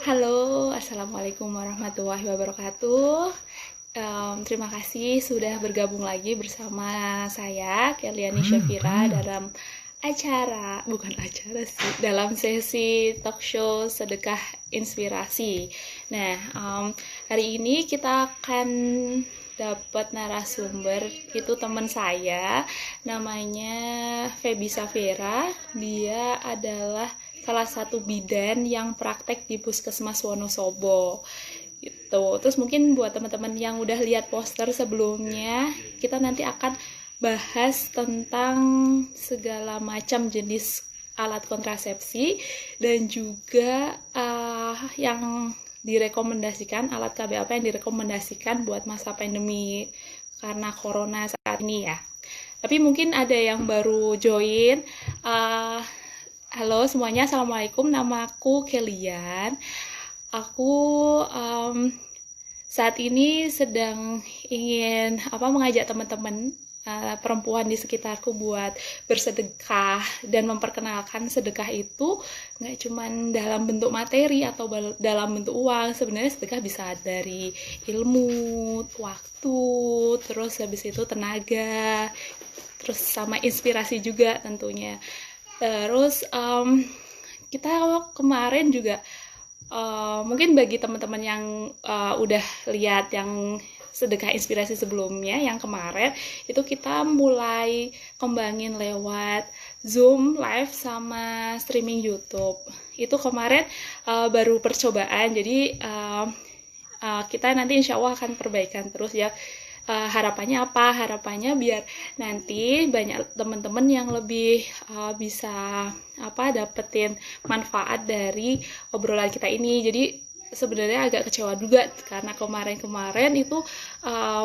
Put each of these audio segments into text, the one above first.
Halo, Assalamualaikum warahmatullahi wabarakatuh. Terima kasih sudah bergabung lagi bersama saya, Keliani Syafira, dalam bukan acara sih, dalam sesi talk show Sedekah Inspirasi. Nah, hari ini kita akan dapat narasumber, itu teman saya, namanya Feby Safira. Dia adalah salah satu bidan yang praktek di Puskesmas Wonosobo gitu. Terus mungkin buat teman-teman yang udah lihat poster sebelumnya, kita nanti akan bahas tentang segala macam jenis alat kontrasepsi dan juga yang direkomendasikan, alat KB apa yang direkomendasikan buat masa pandemi karena corona saat ini ya. Tapi mungkin ada yang baru join. Halo semuanya, Assalamualaikum, nama aku Kelian. Aku saat ini sedang ingin mengajak teman-teman perempuan di sekitarku buat bersedekah dan memperkenalkan sedekah itu nggak cuma dalam bentuk materi atau dalam bentuk uang. Sebenarnya sedekah bisa dari ilmu, waktu, terus habis itu tenaga, terus sama inspirasi juga tentunya. Terus kita kemarin juga mungkin bagi teman-teman yang udah lihat yang sedekah inspirasi sebelumnya yang kemarin itu kita mulai kembangin lewat Zoom live sama streaming YouTube. Itu kemarin baru percobaan, jadi kita nanti insya Allah akan perbaikan terus ya. Harapannya apa? Harapannya biar nanti banyak teman-teman yang lebih bisa dapetin manfaat dari obrolan kita ini. Jadi sebenarnya agak kecewa juga karena kemarin itu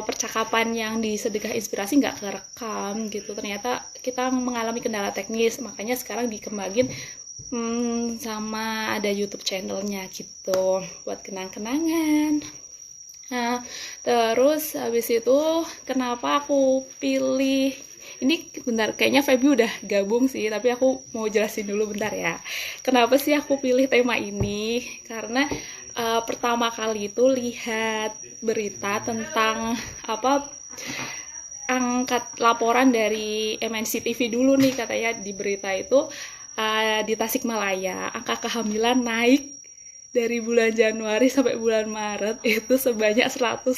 percakapan yang di sedekah inspirasi nggak kerekam gitu. Ternyata kita mengalami kendala teknis, makanya sekarang dikembangin sama ada YouTube channelnya gitu buat kenang-kenangan. Nah, terus habis itu kenapa aku pilih ini, bentar, kayaknya Feby udah gabung sih, tapi aku mau jelasin dulu bentar ya. Kenapa sih aku pilih tema ini? Karena pertama kali itu lihat berita tentang angkat laporan dari MNC TV dulu nih, katanya di berita itu di Tasikmalaya angka kehamilan naik dari bulan Januari sampai bulan Maret itu sebanyak 105%.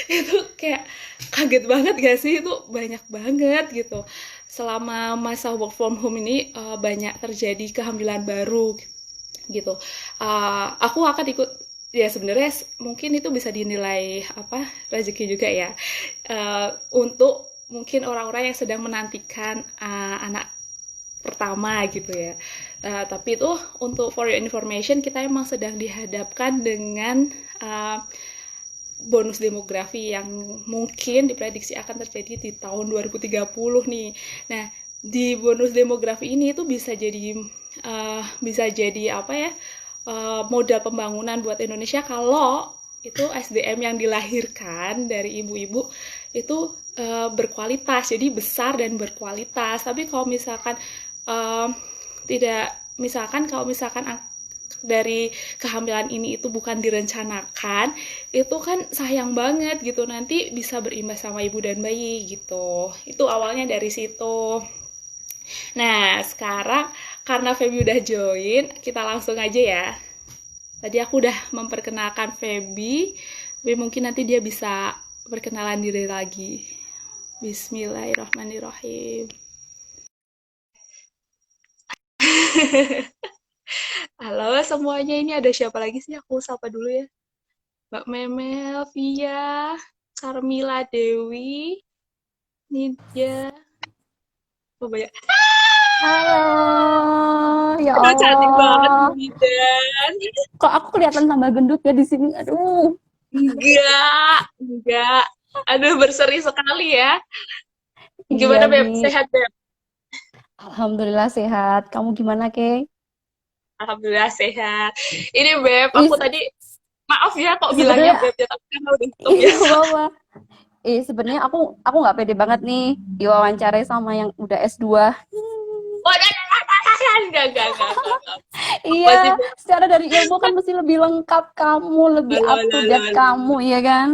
Itu kayak kaget banget gak sih? Itu banyak banget gitu. Selama masa work from home ini banyak terjadi kehamilan baru gitu. Aku akan ikut, ya sebenarnya mungkin itu bisa dinilai rezeki juga ya. Untuk mungkin orang-orang yang sedang menantikan anak pertama gitu ya. Tapi itu untuk for your information, kita emang sedang dihadapkan dengan bonus demografi yang mungkin diprediksi akan terjadi di tahun 2030 nih. Nah, di bonus demografi ini itu bisa jadi modal pembangunan buat Indonesia kalau itu SDM yang dilahirkan dari ibu-ibu itu berkualitas, jadi besar dan berkualitas. Tapi kalau misalkan kalau misalkan dari kehamilan ini itu bukan direncanakan, itu kan sayang banget gitu, nanti bisa berimbas sama ibu dan bayi gitu. Itu awalnya dari situ. Nah, sekarang karena Feby udah join, kita langsung aja ya. Tadi aku udah memperkenalkan Feby, tapi mungkin nanti dia bisa perkenalan diri lagi. Bismillahirrahmanirrahim. Halo semuanya, ini ada siapa lagi sih? Aku sapa dulu ya. Mbak Memel, Via, Carmila Dewi, Nidya. Oh banyak. Halo, ya Aduh cantik banget Allah. Nidan. Kok aku kelihatan tambah gendut ya di sini? Aduh. Enggak. Aduh berseri sekali ya. Iya, Gimana Beb? Bi. Sehat Beb? Alhamdulillah sehat. Kamu gimana, Kay? Alhamdulillah sehat. Ini Beb, Ih, aku tadi maaf ya kok bilangnya sebenarnya Beb ya, tapi karena udah iya kebiasaan. Mama. Sebenarnya aku nggak pede banget nih diwawancarai sama yang udah S2. Waduh, Enggak. Iya, Apa sih? secara dari ilmu kan mesti lebih lengkap kamu, lebih Halo, up halo, to halo, date halo. kamu, ya kan?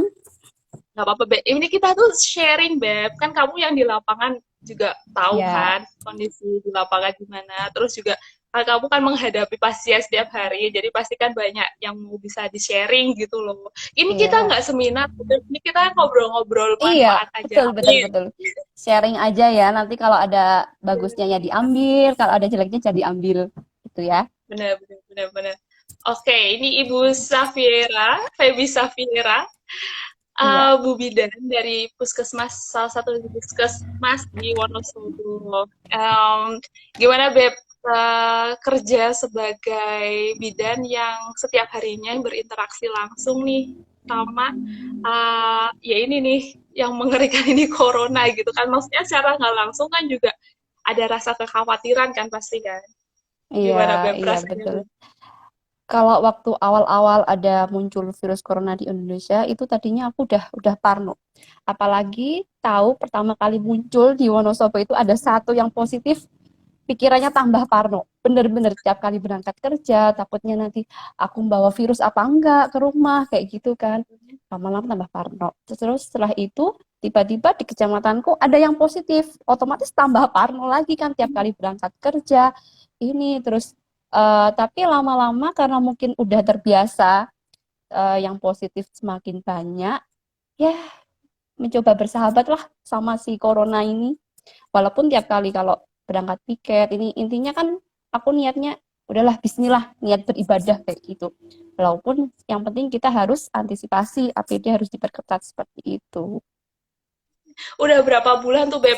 Nggak apa-apa, Beb. Ini kita tuh sharing, Beb. Kan kamu yang di lapangan juga tahu Ya, kan kondisi di lapangan gimana. Terus juga kamu kan menghadapi pasien setiap hari, jadi pasti kan banyak yang mau bisa di-sharing gitu loh. Ini kita iya. nggak seminar, Beb. Ini kita ngobrol-ngobrol Iya, manfaat aja. betul, betul, Amin. betul. Sharing aja ya, nanti kalau ada bagusnya ya diambil, kalau ada jeleknya jadi ambil, gitu ya. Benar. Oke, ini Ibu Safiera, Feby Safiera. Iya. Bu Bidan dari puskesmas, salah satu puskesmas di Wonosobo. Gimana Beb, kerja sebagai bidan yang setiap harinya berinteraksi langsung nih sama ya ini nih yang mengerikan ini corona gitu kan, maksudnya secara nggak langsung kan juga ada rasa kekhawatiran kan pasti kan. Iya, Gimana Beb iya rasanya betul. Beb? Kalau waktu awal-awal ada muncul virus corona di Indonesia, itu tadinya aku udah parno. Apalagi tahu pertama kali muncul di Wonosobo itu ada satu yang positif, pikirannya tambah parno. Bener-bener tiap kali berangkat kerja, takutnya nanti aku membawa virus apa enggak ke rumah, kayak gitu kan. Lama-lama tambah parno. Terus setelah itu, tiba-tiba di kecamatanku ada yang positif. Otomatis tambah parno lagi kan tiap kali berangkat kerja. Ini terus, tapi lama-lama karena mungkin udah terbiasa, yang positif semakin banyak, ya mencoba bersahabat lah sama si corona ini. Walaupun tiap kali kalau berangkat piket, ini intinya kan aku niatnya udahlah bismillah, niat beribadah kayak gitu. Walaupun yang penting kita harus antisipasi, APD harus diperketat seperti itu. Udah berapa bulan tuh Beb,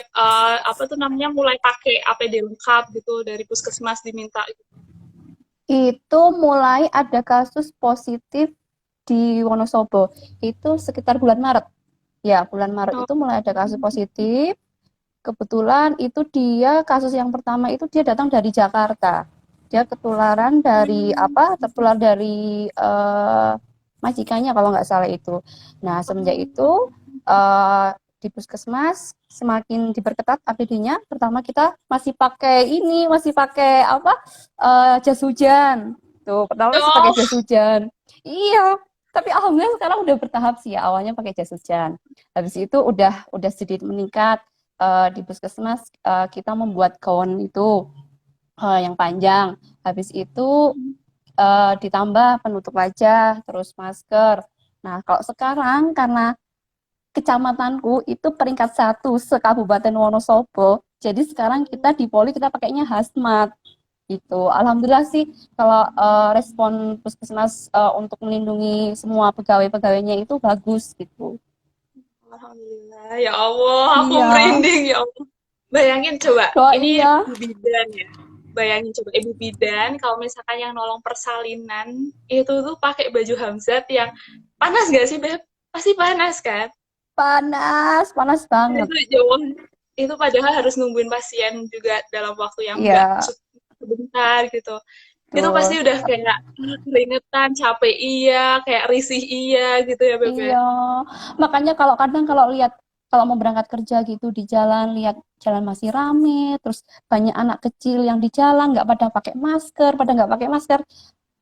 apa tuh namanya, mulai pakai APD lengkap gitu dari puskesmas diminta gitu? Itu mulai ada kasus positif di Wonosobo. Itu sekitar bulan Maret. Ya, bulan Maret Oh, itu mulai ada kasus positif. Kebetulan itu dia kasus yang pertama itu dia datang dari Jakarta. Dia ketularan dari apa? Tertular dari majikannya kalau nggak salah itu. Nah, semenjak itu eh, di puskesmas semakin diperketat APD-nya. Pertama kita masih pakai ini, masih pakai apa? Jas hujan. Tuh, pertama masih pakai oh, jas hujan. Iya, tapi alhamdulillah sekarang udah bertahap sih ya. Awalnya pakai jas hujan. Habis itu udah sedikit meningkat, di puskesmas, kita membuat gaun itu, yang panjang. Habis itu, ditambah penutup wajah, terus masker. Nah, kalau sekarang karena kecamatanku itu peringkat satu se-Kabupaten Wonosobo, jadi sekarang kita di Poli kita pakainya hazmat gitu. Alhamdulillah sih kalau, respon puskesmas, untuk melindungi semua pegawai-pegawainya itu bagus gitu. alhamdulillah. Ya Allah, aku Iya, merinding ya Allah. Bayangin coba, doain ini ya. ibu bidan ya. Bayangin coba ibu bidan kalau misalkan yang nolong persalinan itu tuh pakai baju hamzat yang panas gak sih Beb? Pasti panas kan? Panas, panas banget. Itu jauh, itu padahal harus nungguin pasien juga dalam waktu yang enggak Iya, sebentar gitu. Itu pasti betul. udah kayak keringetan, capek iya, kayak risih iya gitu ya Bebe. Iya, makanya kalau kadang kalau lihat kalau mau berangkat kerja gitu di jalan, lihat jalan masih rame, terus banyak anak kecil yang di jalan nggak pada pakai masker, pada nggak pakai masker,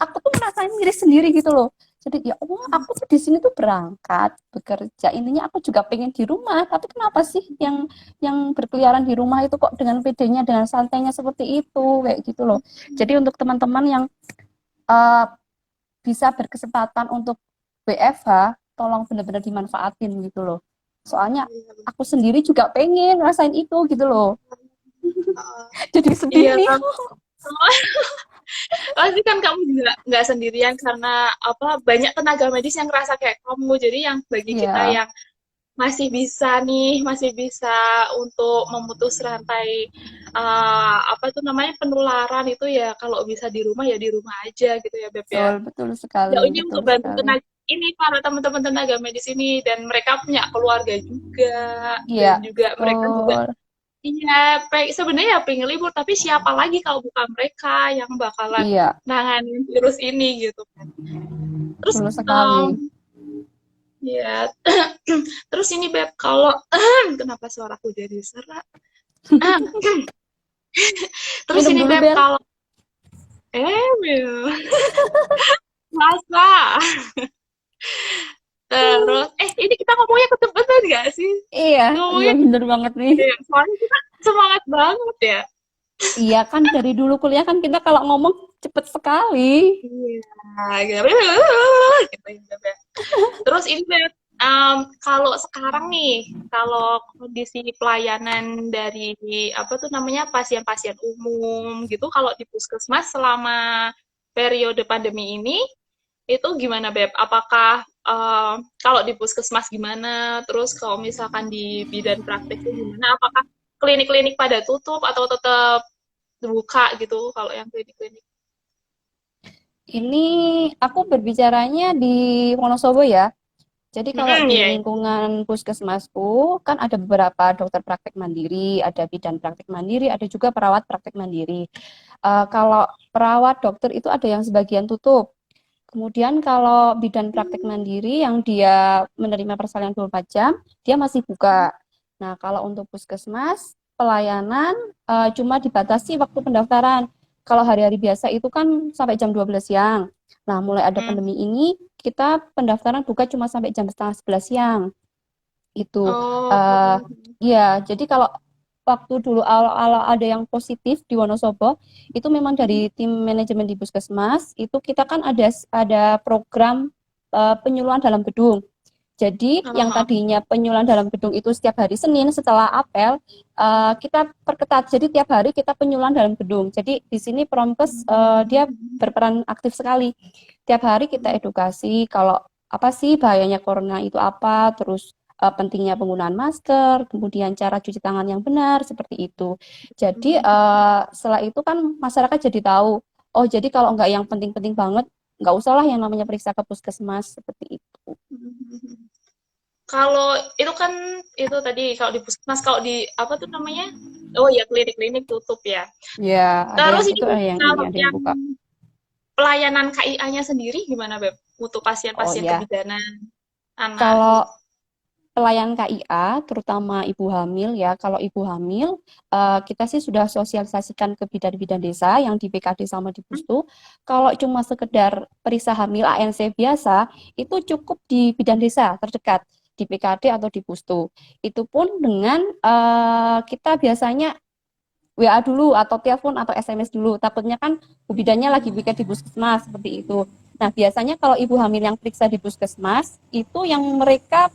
aku tuh ngerasain miris sendiri gitu loh. Jadi ya Allah, aku tuh di sini tuh berangkat bekerja, intinya aku juga pengen di rumah, tapi kenapa sih yang berkeliaran di rumah itu kok dengan pedenya, dengan santainya seperti itu, kayak gitu loh. Jadi untuk teman-teman yang, eh, bisa berkesempatan untuk WFH, tolong benar-benar dimanfaatin gitu loh. Soalnya aku sendiri juga pengen ngerasain itu gitu loh. Jadi sedih Iya, nih. pasti kan kamu juga nggak sendirian karena apa, banyak tenaga medis yang ngerasa kayak kamu. Jadi yang bagi kita Iya, yang masih bisa untuk memutus rantai apa tuh namanya, penularan itu ya kalau bisa di rumah ya di rumah aja gitu ya Beb ya. betul, betul sekali, Sejauh ini betul untuk bantu sekali. tenaga ini para teman-teman tenaga medis ini, dan mereka punya keluarga juga, Iya, dan juga mereka juga betul. iya, sebenarnya ya pengen libur, tapi siapa lagi kalau bukan mereka yang bakalan Iya, nanganin virus ini gitu kan. Terus betul sekali. ya terus ini Beb, kalau kenapa suaraku jadi serak? Terus Minum ini dulu, Beb, Bel. Emil, masa? Terus, ini kita ngomongnya ketebatan gak sih? Iya, iya Ngomongnya, bener banget nih. soalnya kita semangat banget ya. Iya kan dari dulu kuliah kan kita kalau ngomong cepet sekali. Iya, gitu, gitu, gitu. Terus ini Beb, kalau sekarang nih, kalau kondisi pelayanan dari apa tuh namanya pasien-pasien umum gitu, kalau di puskesmas selama periode pandemi ini, itu gimana Beb? Apakah kalau di puskesmas gimana? Terus kalau misalkan di bidan prakteknya gimana? Apakah klinik-klinik pada tutup atau tetap buka gitu kalau yang klinik-klinik? Ini aku berbicaranya di Wonosobo ya. Jadi kalau Mm-mm, di iya. lingkungan puskesmasku kan ada beberapa dokter praktek mandiri, ada bidan praktek mandiri, ada juga perawat praktek mandiri. Kalau perawat dokter itu ada yang sebagian tutup. Kemudian kalau bidan praktek mandiri yang dia menerima persalinan 24 jam, dia masih buka. Nah, kalau untuk puskesmas, pelayanan cuma dibatasi waktu pendaftaran. Kalau hari-hari biasa itu kan sampai jam 12 siang. Nah, mulai ada Hmm. pandemi ini, kita pendaftaran buka cuma sampai jam setengah 11 siang. Itu. Oh, Eh ya, jadi kalau waktu dulu awal-awal ada yang positif di Wonosobo, itu memang dari tim manajemen di Puskesmas, itu kita kan ada program penyuluhan dalam gedung. Jadi yang oh, tadinya penyuluhan dalam gedung itu setiap hari Senin setelah apel, kita perketat. Jadi tiap hari kita penyuluhan dalam gedung. Jadi di sini Promkes dia berperan aktif sekali. Tiap hari kita edukasi kalau apa sih bahayanya corona itu apa, terus pentingnya penggunaan masker, kemudian cara cuci tangan yang benar seperti itu. Jadi setelah itu kan masyarakat jadi tahu, oh jadi kalau nggak yang penting-penting banget, nggak usah lah yang namanya periksa ke puskesmas seperti itu. kalau itu kan itu tadi kalau di puskesmas, kalau di apa tuh namanya? Oh ya klinik-klinik tutup ya. Ya, ada yang Terus ini tutup, ada yang ini, kalau ada yang yang buka. pelayanan KIA-nya sendiri gimana Beb? Untuk Oh pasien-pasien ya, kebidanan anak kalau gitu. pelayan KIA, terutama ibu hamil ya, kalau ibu hamil, kita sih sudah sosialisasikan ke bidan-bidan desa yang di PKD sama di Pustu. Kalau cuma sekedar periksa hamil ANC biasa, itu cukup di bidan desa terdekat, di PKD atau di Pustu. Itu pun dengan kita biasanya WA dulu atau telepon atau SMS dulu. Takutnya kan bidannya lagi piket di puskesmas seperti itu. Nah, biasanya kalau ibu hamil yang periksa di puskesmas itu yang mereka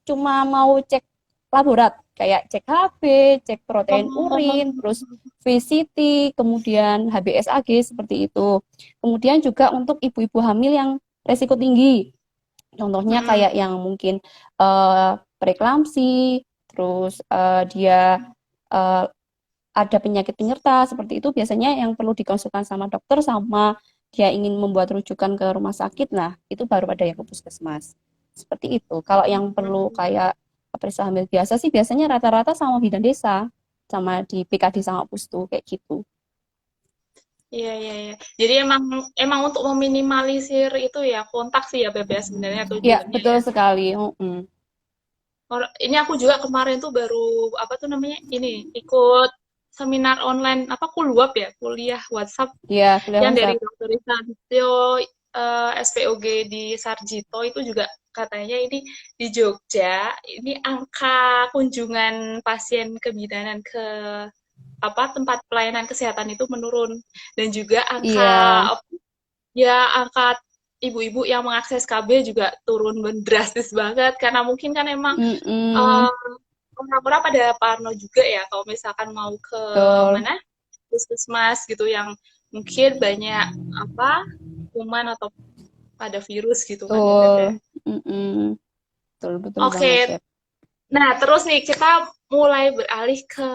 cuma mau cek laborat kayak cek HB, cek protein Oh, urin, terus VCT, kemudian HbSAg seperti itu. Kemudian juga untuk ibu-ibu hamil yang resiko tinggi. Contohnya mm-mm. kayak yang mungkin preeklamsi, terus dia uh, ada penyakit penyerta seperti itu biasanya yang perlu dikonsulkan sama dokter sama dia ingin membuat rujukan ke rumah sakit, nah itu baru ada yang ke puskesmas. Seperti itu. Kalau yang perlu kayak periksa hamil biasa sih biasanya rata-rata sama bidan desa, sama di PKD sama pustu kayak gitu. Iya, iya, iya. Jadi emang emang untuk meminimalisir itu ya kontak sih ya Beb ya sebenarnya Ya, tujuannya betul ya. sekali. Ini aku juga kemarin tuh baru apa tuh namanya ini ikut seminar online apa Kuluap ya kuliah WhatsApp Ya, kuliah yang dari WhatsApp. Dr. Risantio SPOG di Sarjito itu juga katanya ini di Jogja ini angka kunjungan pasien kebidanan ke apa tempat pelayanan kesehatan itu menurun dan juga angka Iya. ya angka ibu-ibu yang mengakses KB juga turun drastis banget karena mungkin kan emang Mm-mm. eh, orang-orang pada parno juga ya kalau misalkan mau ke Betul. mana puskesmas gitu yang mungkin banyak apa kuman atau pada virus gitu kan ya Beb Betul. ya. Mm-mm. Betul, betul banget, Oke, Beb. nah terus nih kita mulai beralih ke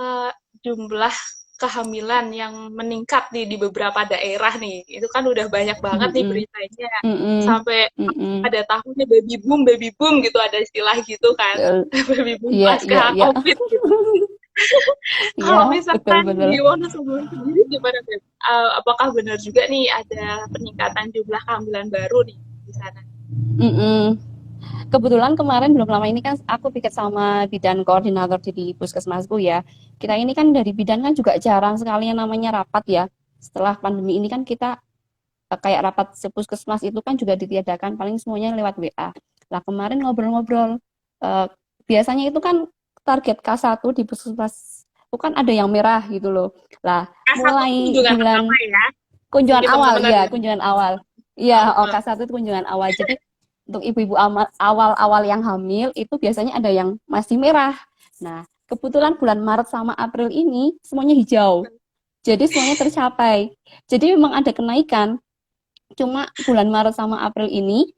jumlah kehamilan yang meningkat di beberapa daerah nih. Itu kan udah banyak banget nih Mm-mm. beritanya. Mm-mm. Sampai Mm-mm. ada tahunnya baby boom gitu ada istilah gitu kan. Betul. Baby boom Iya, iya, pasca iya. COVID gitu. Iya, Kalau betul, misalkan betul. di Wonosobo sendiri gimana, Beb? Apakah benar juga nih ada peningkatan jumlah kehamilan baru nih di sana? Mm-mm. Kebetulan kemarin belum lama ini kan aku piket sama bidan koordinator di puskesmasku ya. Kita ini kan dari bidan kan juga jarang sekali yang namanya rapat ya. Setelah pandemi ini kan kita kayak rapat puskesmas itu kan juga ditiadakan, paling semuanya lewat WA. Lah kemarin ngobrol-ngobrol, eh, biasanya itu kan target K1 di puskesmas itu kan ada yang merah gitu loh. Lah K1 tuh mulai kunjungan pertama bulan ya. kunjungan Mungkin awal, teman-teman ada iya yang kunjungan awal. Iya, uh, oh, uh, K1 itu kunjungan awal. Jadi untuk ibu-ibu awal-awal yang hamil itu biasanya ada yang masih merah. Nah, kebetulan bulan Maret sama April ini semuanya hijau. Jadi semuanya tercapai. Jadi memang ada kenaikan. Cuma bulan Maret sama April ini,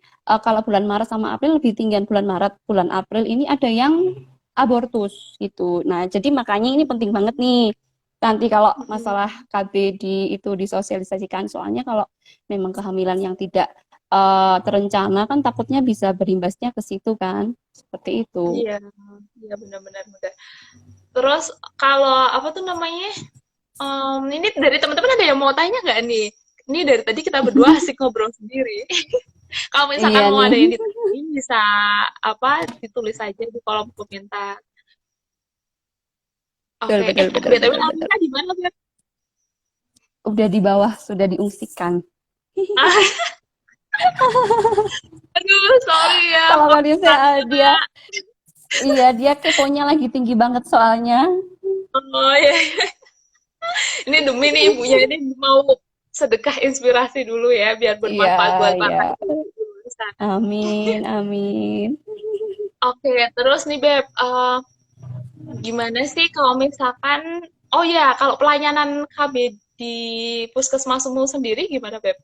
kalau bulan Maret sama April lebih tinggi bulan Maret, bulan April ini ada yang abortus gitu. Nah, jadi makanya ini penting banget nih. Nanti kalau masalah KB itu disosialisasikan, soalnya kalau memang kehamilan yang tidak terencana kan takutnya bisa berimbasnya ke situ kan, seperti itu. iya, iya benar-benar benar. Terus kalau apa tuh namanya? Ini dari teman-teman ada yang mau tanya nggak nih? Ini dari tadi kita berdua asik ngobrol sendiri. Kalau misalkan Iya mau nih, ada yang ditanyain bisa apa ditulis aja di kolom komentar. betul Oke, betul betul BTW betul betul. Alisa di mana, Beb? Udah di bawah, sudah diungsikan. Ah, aduh, sorry ya, Kalau aku Vanessa dia, iya dia keponya lagi tinggi banget soalnya. oh ya. Ini demi nih ibunya ini mau sedekah inspirasi dulu ya, biar Iya, bermanfaat buat iya. kakak. Amin, amin. Oke, terus nih Beb, gimana sih kalau misalkan, oh ya, kalau pelayanan KB di Puskesmasmu sendiri gimana Beb?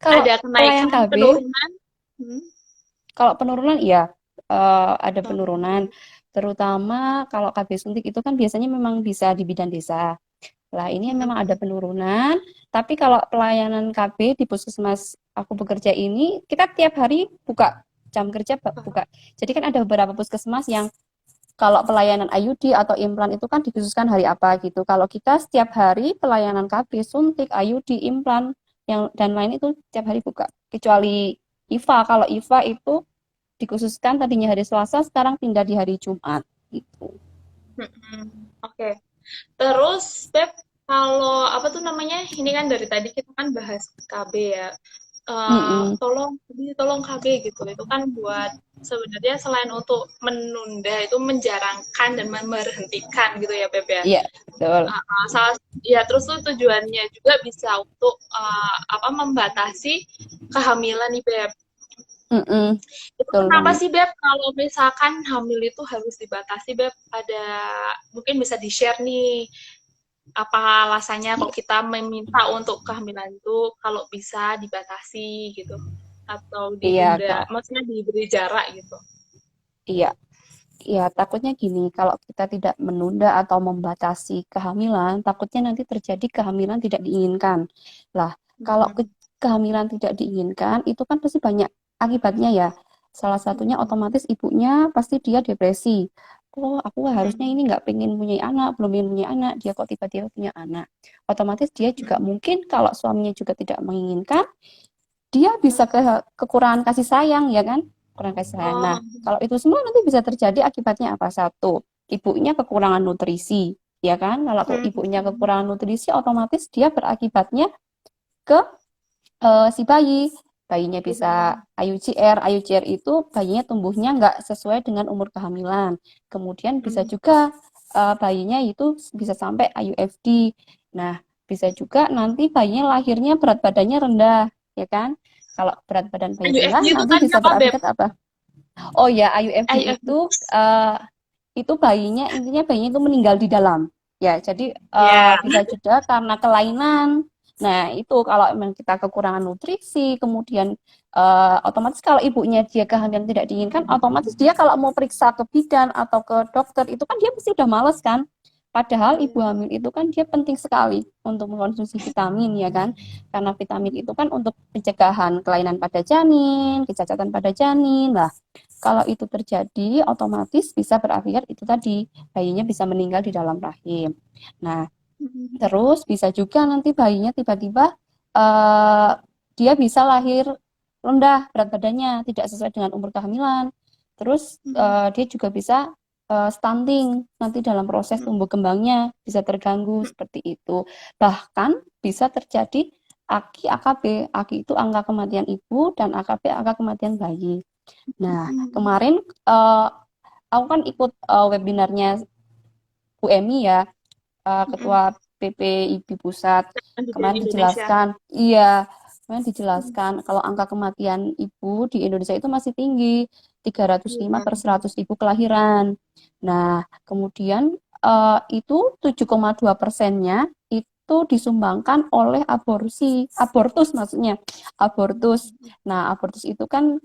Kalau Ada pelayan kenaikan, KB, penurunan? Hmm. kalau penurunan iya, ada penurunan. Terutama kalau KB suntik itu kan biasanya memang bisa di bidan desa. Lah ini memang ada penurunan, tapi kalau pelayanan KB di puskesmas aku bekerja ini, kita tiap hari buka jam kerja buka. Jadi kan ada beberapa puskesmas yang kalau pelayanan IUD atau implan itu kan dikhususkan hari apa gitu. Kalau kita setiap hari pelayanan KB, suntik, IUD, implan, yang dan lain itu setiap hari buka. Kecuali IFA. Kalau IFA itu dikhususkan tadinya hari Selasa, sekarang pindah di hari Jumat gitu. Oke. Terus, Beb, kalau apa tuh namanya? Ini kan dari tadi kita kan bahas KB ya. Mm-mm. Tolong KB gitu. Itu kan buat sebenarnya selain untuk menunda itu menjarangkan dan memberhentikan gitu ya, Beb ya. Iya, betul. Salah ya terus tuh tujuannya juga bisa untuk apa membatasi kehamilan nih, Beb. Mm-mm. Itu Betul kenapa banget. sih Beb kalau misalkan hamil itu harus dibatasi Beb? Ada mungkin bisa di-share nih apa alasannya kok kita meminta untuk kehamilan itu kalau bisa dibatasi gitu atau Iya, ditunda, Kak. maksudnya diberi jarak gitu. Iya. Ya, takutnya gini, kalau kita tidak menunda atau membatasi kehamilan, takutnya nanti terjadi kehamilan tidak diinginkan. Lah, kalau kehamilan tidak diinginkan, itu kan pasti banyak akibatnya ya. Salah satunya otomatis ibunya pasti dia depresi. Oh, aku harusnya ini nggak pengen punya anak, belum pengen punya anak, dia kok tiba-tiba punya anak. Otomatis dia juga mungkin kalau suaminya juga tidak menginginkan, dia bisa kekurangan kasih sayang, ya kan? Kurang kasih sayang. Nah, Oh, kalau itu semua nanti bisa terjadi akibatnya apa? Satu, ibunya kekurangan nutrisi, ya kan? Kalau ibunya kekurangan nutrisi, otomatis dia berakibatnya ke si bayi. Bayinya bisa IUCR. IUCR itu bayinya tumbuhnya nggak sesuai dengan umur kehamilan. Kemudian bisa juga bayinya itu bisa sampai IUFD. Nah, bisa juga nanti bayinya lahirnya berat badannya rendah, ya kan? Kalau berat badan bayi rendah, IUFD itu nanti tadi bisa apa Beb? berakibat apa? Oh ya, IUFD IUFD. itu bayinya intinya bayinya itu meninggal di dalam. Ya, jadi Ya. bisa juga karena kelainan. Nah, itu kalau memang kita kekurangan nutrisi, kemudian otomatis kalau ibunya dia kehamilan tidak diinginkan, otomatis dia kalau mau periksa ke bidan atau ke dokter itu kan dia pasti udah males kan. Padahal ibu hamil itu kan dia penting sekali untuk mengkonsumsi vitamin ya kan. Karena vitamin itu kan untuk pencegahan kelainan pada janin, kecacatan pada janin. Lah, kalau itu terjadi, otomatis bisa berakibat itu tadi, bayinya bisa meninggal di dalam rahim. Nah, terus bisa juga nanti bayinya tiba-tiba uh, dia bisa lahir rendah berat badannya, tidak sesuai dengan umur kehamilan. Terus dia juga bisa stunting, nanti dalam proses tumbuh kembangnya bisa terganggu seperti itu. Bahkan bisa terjadi AKI AKB. AKI itu angka kematian ibu dan AKB angka kematian bayi. Nah, kemarin aku kan ikut webinarnya Bu Emi ya, Ketua PPIB Pusat. Kemarin Indonesia. dijelaskan, iya, kemarin dijelaskan kalau angka kematian ibu di Indonesia itu masih tinggi, 305 per 100.000 kelahiran. Nah, kemudian itu 7,2%-nya itu disumbangkan oleh abortus maksudnya, abortus. Nah, abortus itu kan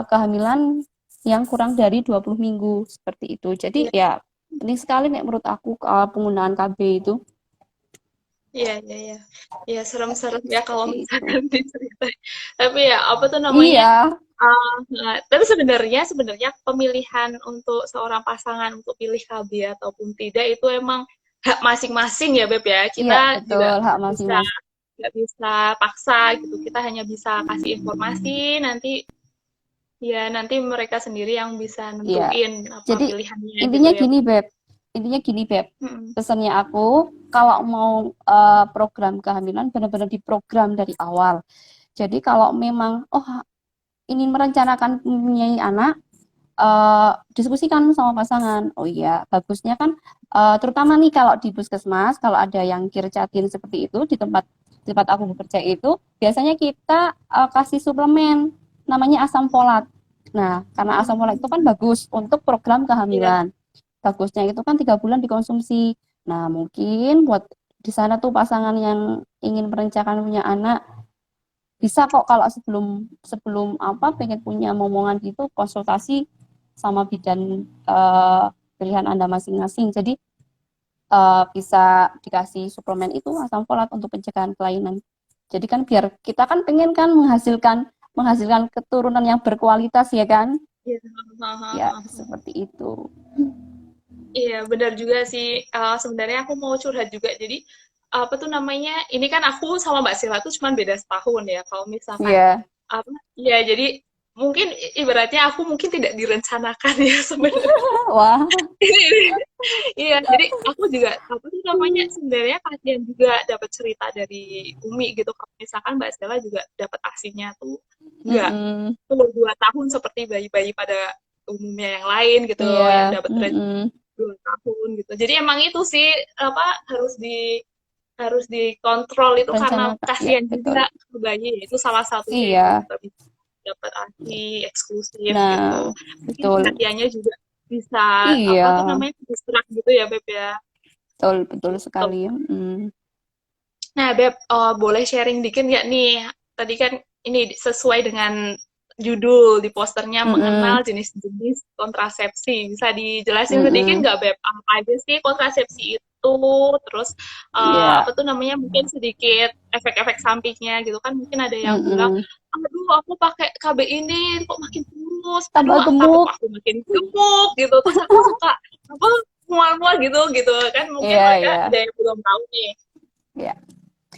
kehamilan yang kurang dari 20 minggu seperti itu. Jadi ya penting sekali nih menurut aku penggunaan KB itu. Iya, iya, iya. Ya, serem-serem ya kalau Seperti itu. misalkan diceritain. Tapi ya, apa tuh namanya? Iya, Tapi sebenarnya pemilihan untuk seorang pasangan untuk pilih KB ataupun tidak itu emang hak masing-masing ya Beb ya. iya Kita betul, juga hak bisa masing-masing. nggak bisa paksa gitu. Kita hanya bisa kasih informasi, nanti mereka sendiri yang bisa Iya. nentuin apa Jadi pilihannya gitu intinya ya. gini, Beb. Intinya gini, Beb. Mm-mm. Pesannya aku, kalau mau program kehamilan benar-benar diprogram dari awal. Jadi kalau memang ingin merencanakan mempunyai anak, diskusikan sama pasangan. Oh iya, bagusnya kan terutama nih kalau di puskesmas, kalau ada yang kircatin seperti itu di tempat aku bekerja itu, biasanya kita kasih suplemen namanya asam folat. Nah, karena asam folat itu kan bagus untuk program Iya. kehamilan. Bagusnya itu kan 3 bulan dikonsumsi. Nah, mungkin buat di sana tuh pasangan yang ingin merencanakan punya anak bisa kok kalau sebelum sebelum pengen punya momongan gitu konsultasi sama bidan pilihan Anda masing-masing. Jadi bisa dikasih suplemen itu asam folat untuk pencegahan kelainan. Jadi kan biar kita kan pengen kan menghasilkan keturunan yang berkualitas ya kan? Iya. Ya, seperti itu. Iya, benar juga sih. Sebenarnya aku mau curhat juga. Jadi, apa tuh namanya? Ini kan aku sama Mbak Sila tuh cuma beda setahun ya. Kalau misalkan Iya. apa? Ya, jadi mungkin ibaratnya aku mungkin tidak direncanakan ya sebenarnya. Wah. Iya, jadi aku juga apa tuh namanya? Sebenarnya kasihan juga dapat cerita dari Umi gitu. Kalau misalkan Mbak Stella juga dapat asinya tuh nggak Mm-mm. umur 2 tahun seperti bayi-bayi pada umumnya yang lain gitu, Iya. yang dapat Mm-mm. 2 tahun gitu. Jadi emang itu sih apa harus dikontrol itu karena Rencanakan. Ya, kasihan betul. juga ke bayi. Itu salah satunya itu Iya. nggak bisa dapat ASI eksklusif gitu. Nah, Mungkin betul. perhatiannya juga bisa apa Iya, tuh namanya distract gitu ya Beb ya. betul betul Gitu. sekali. Mm. Nah Beb, boleh sharing dikit nggak nih? Tadi kan ini sesuai dengan judul di posternya Mm-mm. mengenal jenis-jenis kontrasepsi. Bisa dijelasin sedikit Mm-mm. nggak, Beb? Apa aja sih kontrasepsi itu? Terus Iya. apa tuh namanya? Mungkin sedikit efek-efek sampingnya gitu kan? Mungkin ada yang bilang, Mm-mm. aduh aku pakai KB ini kok makin kurus. Aduh Tambah takut gemuk. aku makin gemuk gitu. Terus aku suka apa mual-mual gitu kan? Mungkin Iya, mereka iya. ada yang belum tahu nih. Ya,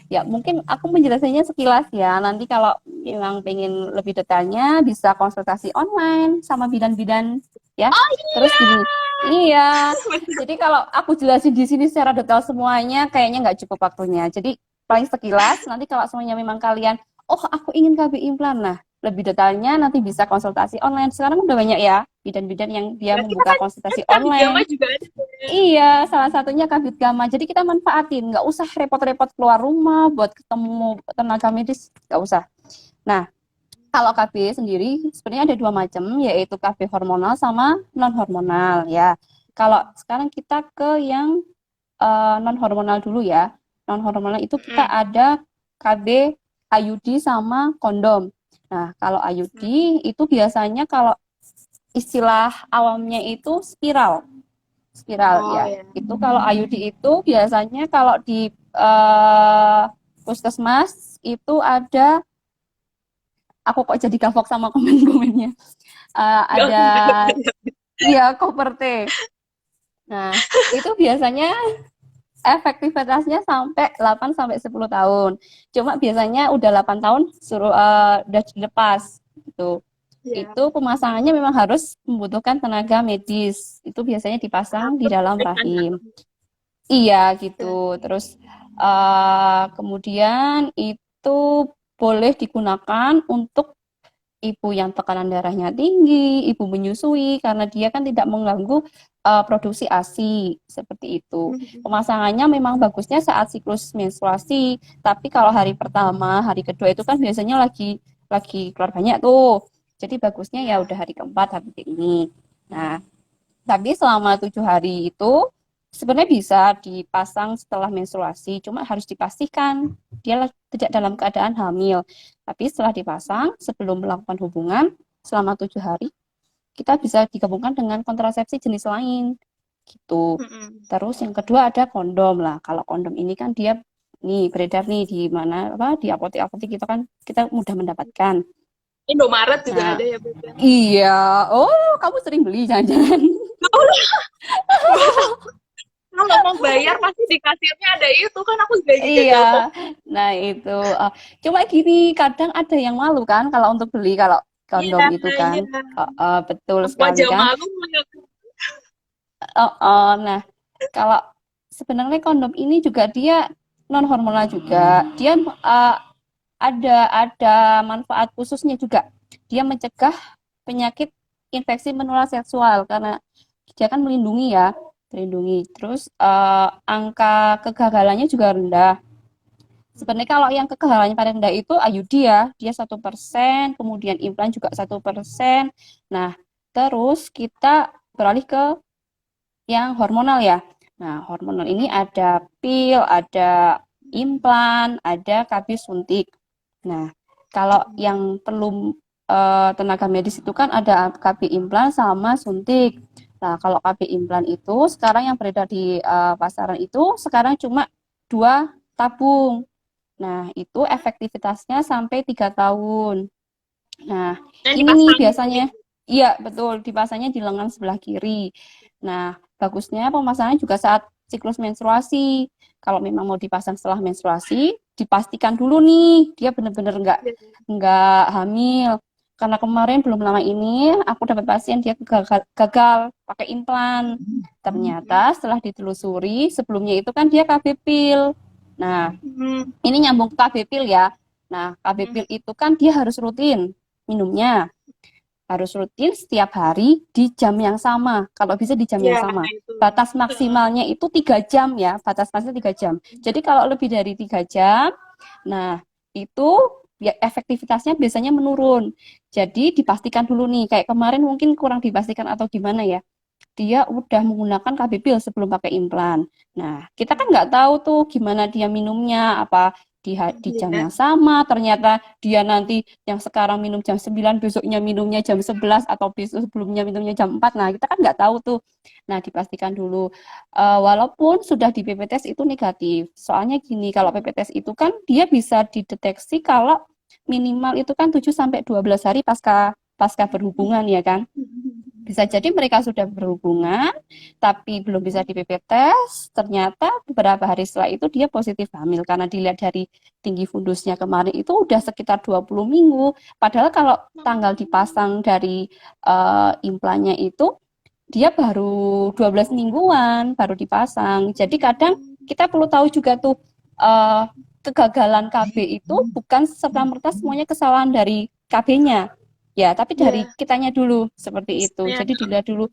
ya mungkin aku menjelaskannya sekilas ya. Nanti kalau memang pengen lebih detailnya bisa konsultasi online sama bidan-bidan ya. Oh Terus iya, gini, iya. Jadi kalau aku jelasin di sini secara detail semuanya, kayaknya nggak cukup waktunya. Jadi paling sekilas. Nanti kalau semuanya memang kalian, oh aku ingin KB implan, nah lebih detailnya nanti bisa konsultasi online. Sekarang udah banyak ya bidan-bidan yang dia berarti membuka kan konsultasi Kabit Gama online. juga ada. Iya, salah satunya Kabit Gama. Jadi kita manfaatin, nggak usah repot-repot keluar rumah buat ketemu tenaga medis, nggak usah. Nah, kalau KB sendiri sebenarnya ada 2 macam, yaitu KB hormonal sama non hormonal ya. Kalau sekarang kita ke yang non hormonal dulu ya. Non hormonal itu kita ada KB IUD sama kondom. Nah, kalau IUD itu biasanya kalau istilah awamnya itu spiral Oh ya. ya. Itu kalau IUD itu biasanya kalau di puskesmas itu ada, aku kok jadi gavok sama komen-komennya. Ada iya koperte. Nah, itu biasanya efektivitasnya sampai 8 sampai 10 tahun. Cuma biasanya udah 8 tahun suruh udah dilepas gitu. Ya. itu pemasangannya memang harus membutuhkan tenaga medis. Itu biasanya dipasang di dalam rahim. Iya gitu. Terus kemudian itu boleh digunakan untuk ibu yang tekanan darahnya tinggi, ibu menyusui karena dia kan tidak mengganggu produksi ASI seperti itu. Pemasangannya memang bagusnya saat siklus menstruasi, tapi kalau hari pertama, hari kedua itu kan biasanya lagi keluar banyak tuh. Jadi bagusnya ya udah hari keempat, hari ini. Nah, tapi selama 7 hari itu sebenarnya bisa dipasang setelah menstruasi, cuma harus dipastikan dia tidak dalam keadaan hamil. Tapi setelah dipasang, sebelum melakukan hubungan selama 7 hari, kita bisa digabungkan dengan kontrasepsi jenis lain, gitu. Terus yang kedua ada kondom lah. Kalau kondom ini kan dia nih beredar nih di mana apa di apotek-apotek kita kan kita mudah mendapatkan. Indomaret juga Nah, ada ya, Beb. iya. Oh, kamu sering beli jangan-jangan. Kalau mau bayar pasti di kasirnya ada itu kan aku juga Iya, gagal kok. nah itu. Cuma gini, kadang ada yang malu kan kalau untuk beli kalau kondom Iya, itu kan. iya. Betul Aku sekali aja kan. malu. Nah, kalau sebenarnya kondom ini juga dia non hormonal juga. Dia ada manfaat khususnya juga. Dia mencegah penyakit infeksi menular seksual karena dia kan melindungi ya, terlindungi. Terus angka kegagalannya juga rendah. Sebenarnya kalau yang kegagalannya paling rendah itu IUD ya, dia 1%, kemudian implan juga 1%. Nah, terus kita beralih ke yang hormonal ya. Nah, hormonal ini ada pil, ada implan, ada KB suntik. Nah, kalau yang perlu tenaga medis itu kan ada KB implan sama suntik. Nah, kalau KB implan itu sekarang yang beredar di pasaran itu sekarang cuma 2 tabung. Nah, itu efektivitasnya sampai 3 tahun. Nah, Yang ini nih dipasang. biasanya, iya betul, dipasangnya di lengan sebelah kiri. Nah, bagusnya pemasangan juga saat siklus menstruasi. Kalau memang mau dipasang setelah menstruasi, dipastikan dulu nih, dia benar-benar nggak hamil. Karena kemarin belum lama ini, aku dapat pasien dia gagal pakai implan. Ternyata setelah ditelusuri, sebelumnya itu kan dia KB pil. Nah, ini nyambung ke KB pil ya. Nah, KB pil itu kan dia harus rutin minumnya. Harus rutin setiap hari di jam yang sama. Kalau bisa di jam yang Ya, sama. itu. Batas maksimalnya itu 3 jam ya. Batas maksimal 3 jam. Jadi kalau lebih dari 3 jam, nah itu ya efektivitasnya biasanya menurun. Jadi dipastikan dulu nih. Kayak kemarin mungkin kurang dipastikan atau gimana ya. Dia udah menggunakan KB pil sebelum pakai implan. Nah, kita kan nggak tahu tuh gimana dia minumnya, apa di jam yang sama, ternyata dia nanti yang sekarang minum jam 9, besoknya minumnya jam 11, atau besok sebelumnya minumnya jam 4. Nah, kita kan nggak tahu tuh. Nah, dipastikan dulu. Walaupun sudah di PPTS itu negatif. Soalnya gini, kalau PPTS itu kan dia bisa dideteksi kalau minimal itu kan 7 sampai 12 hari pasca pasca berhubungan ya kan. Bisa jadi mereka sudah berhubungan, tapi belum bisa di PP tes, ternyata beberapa hari setelah itu dia positif hamil, karena dilihat dari tinggi fundusnya kemarin itu udah sekitar 20 minggu. Padahal kalau tanggal dipasang dari implannya itu, dia baru 12 mingguan, baru dipasang. Jadi kadang kita perlu tahu juga tuh, kegagalan KB itu bukan serta-merta semuanya kesalahan dari KB-nya. Ya, tapi dari kitanya dulu seperti itu. Jadi dilihat dulu,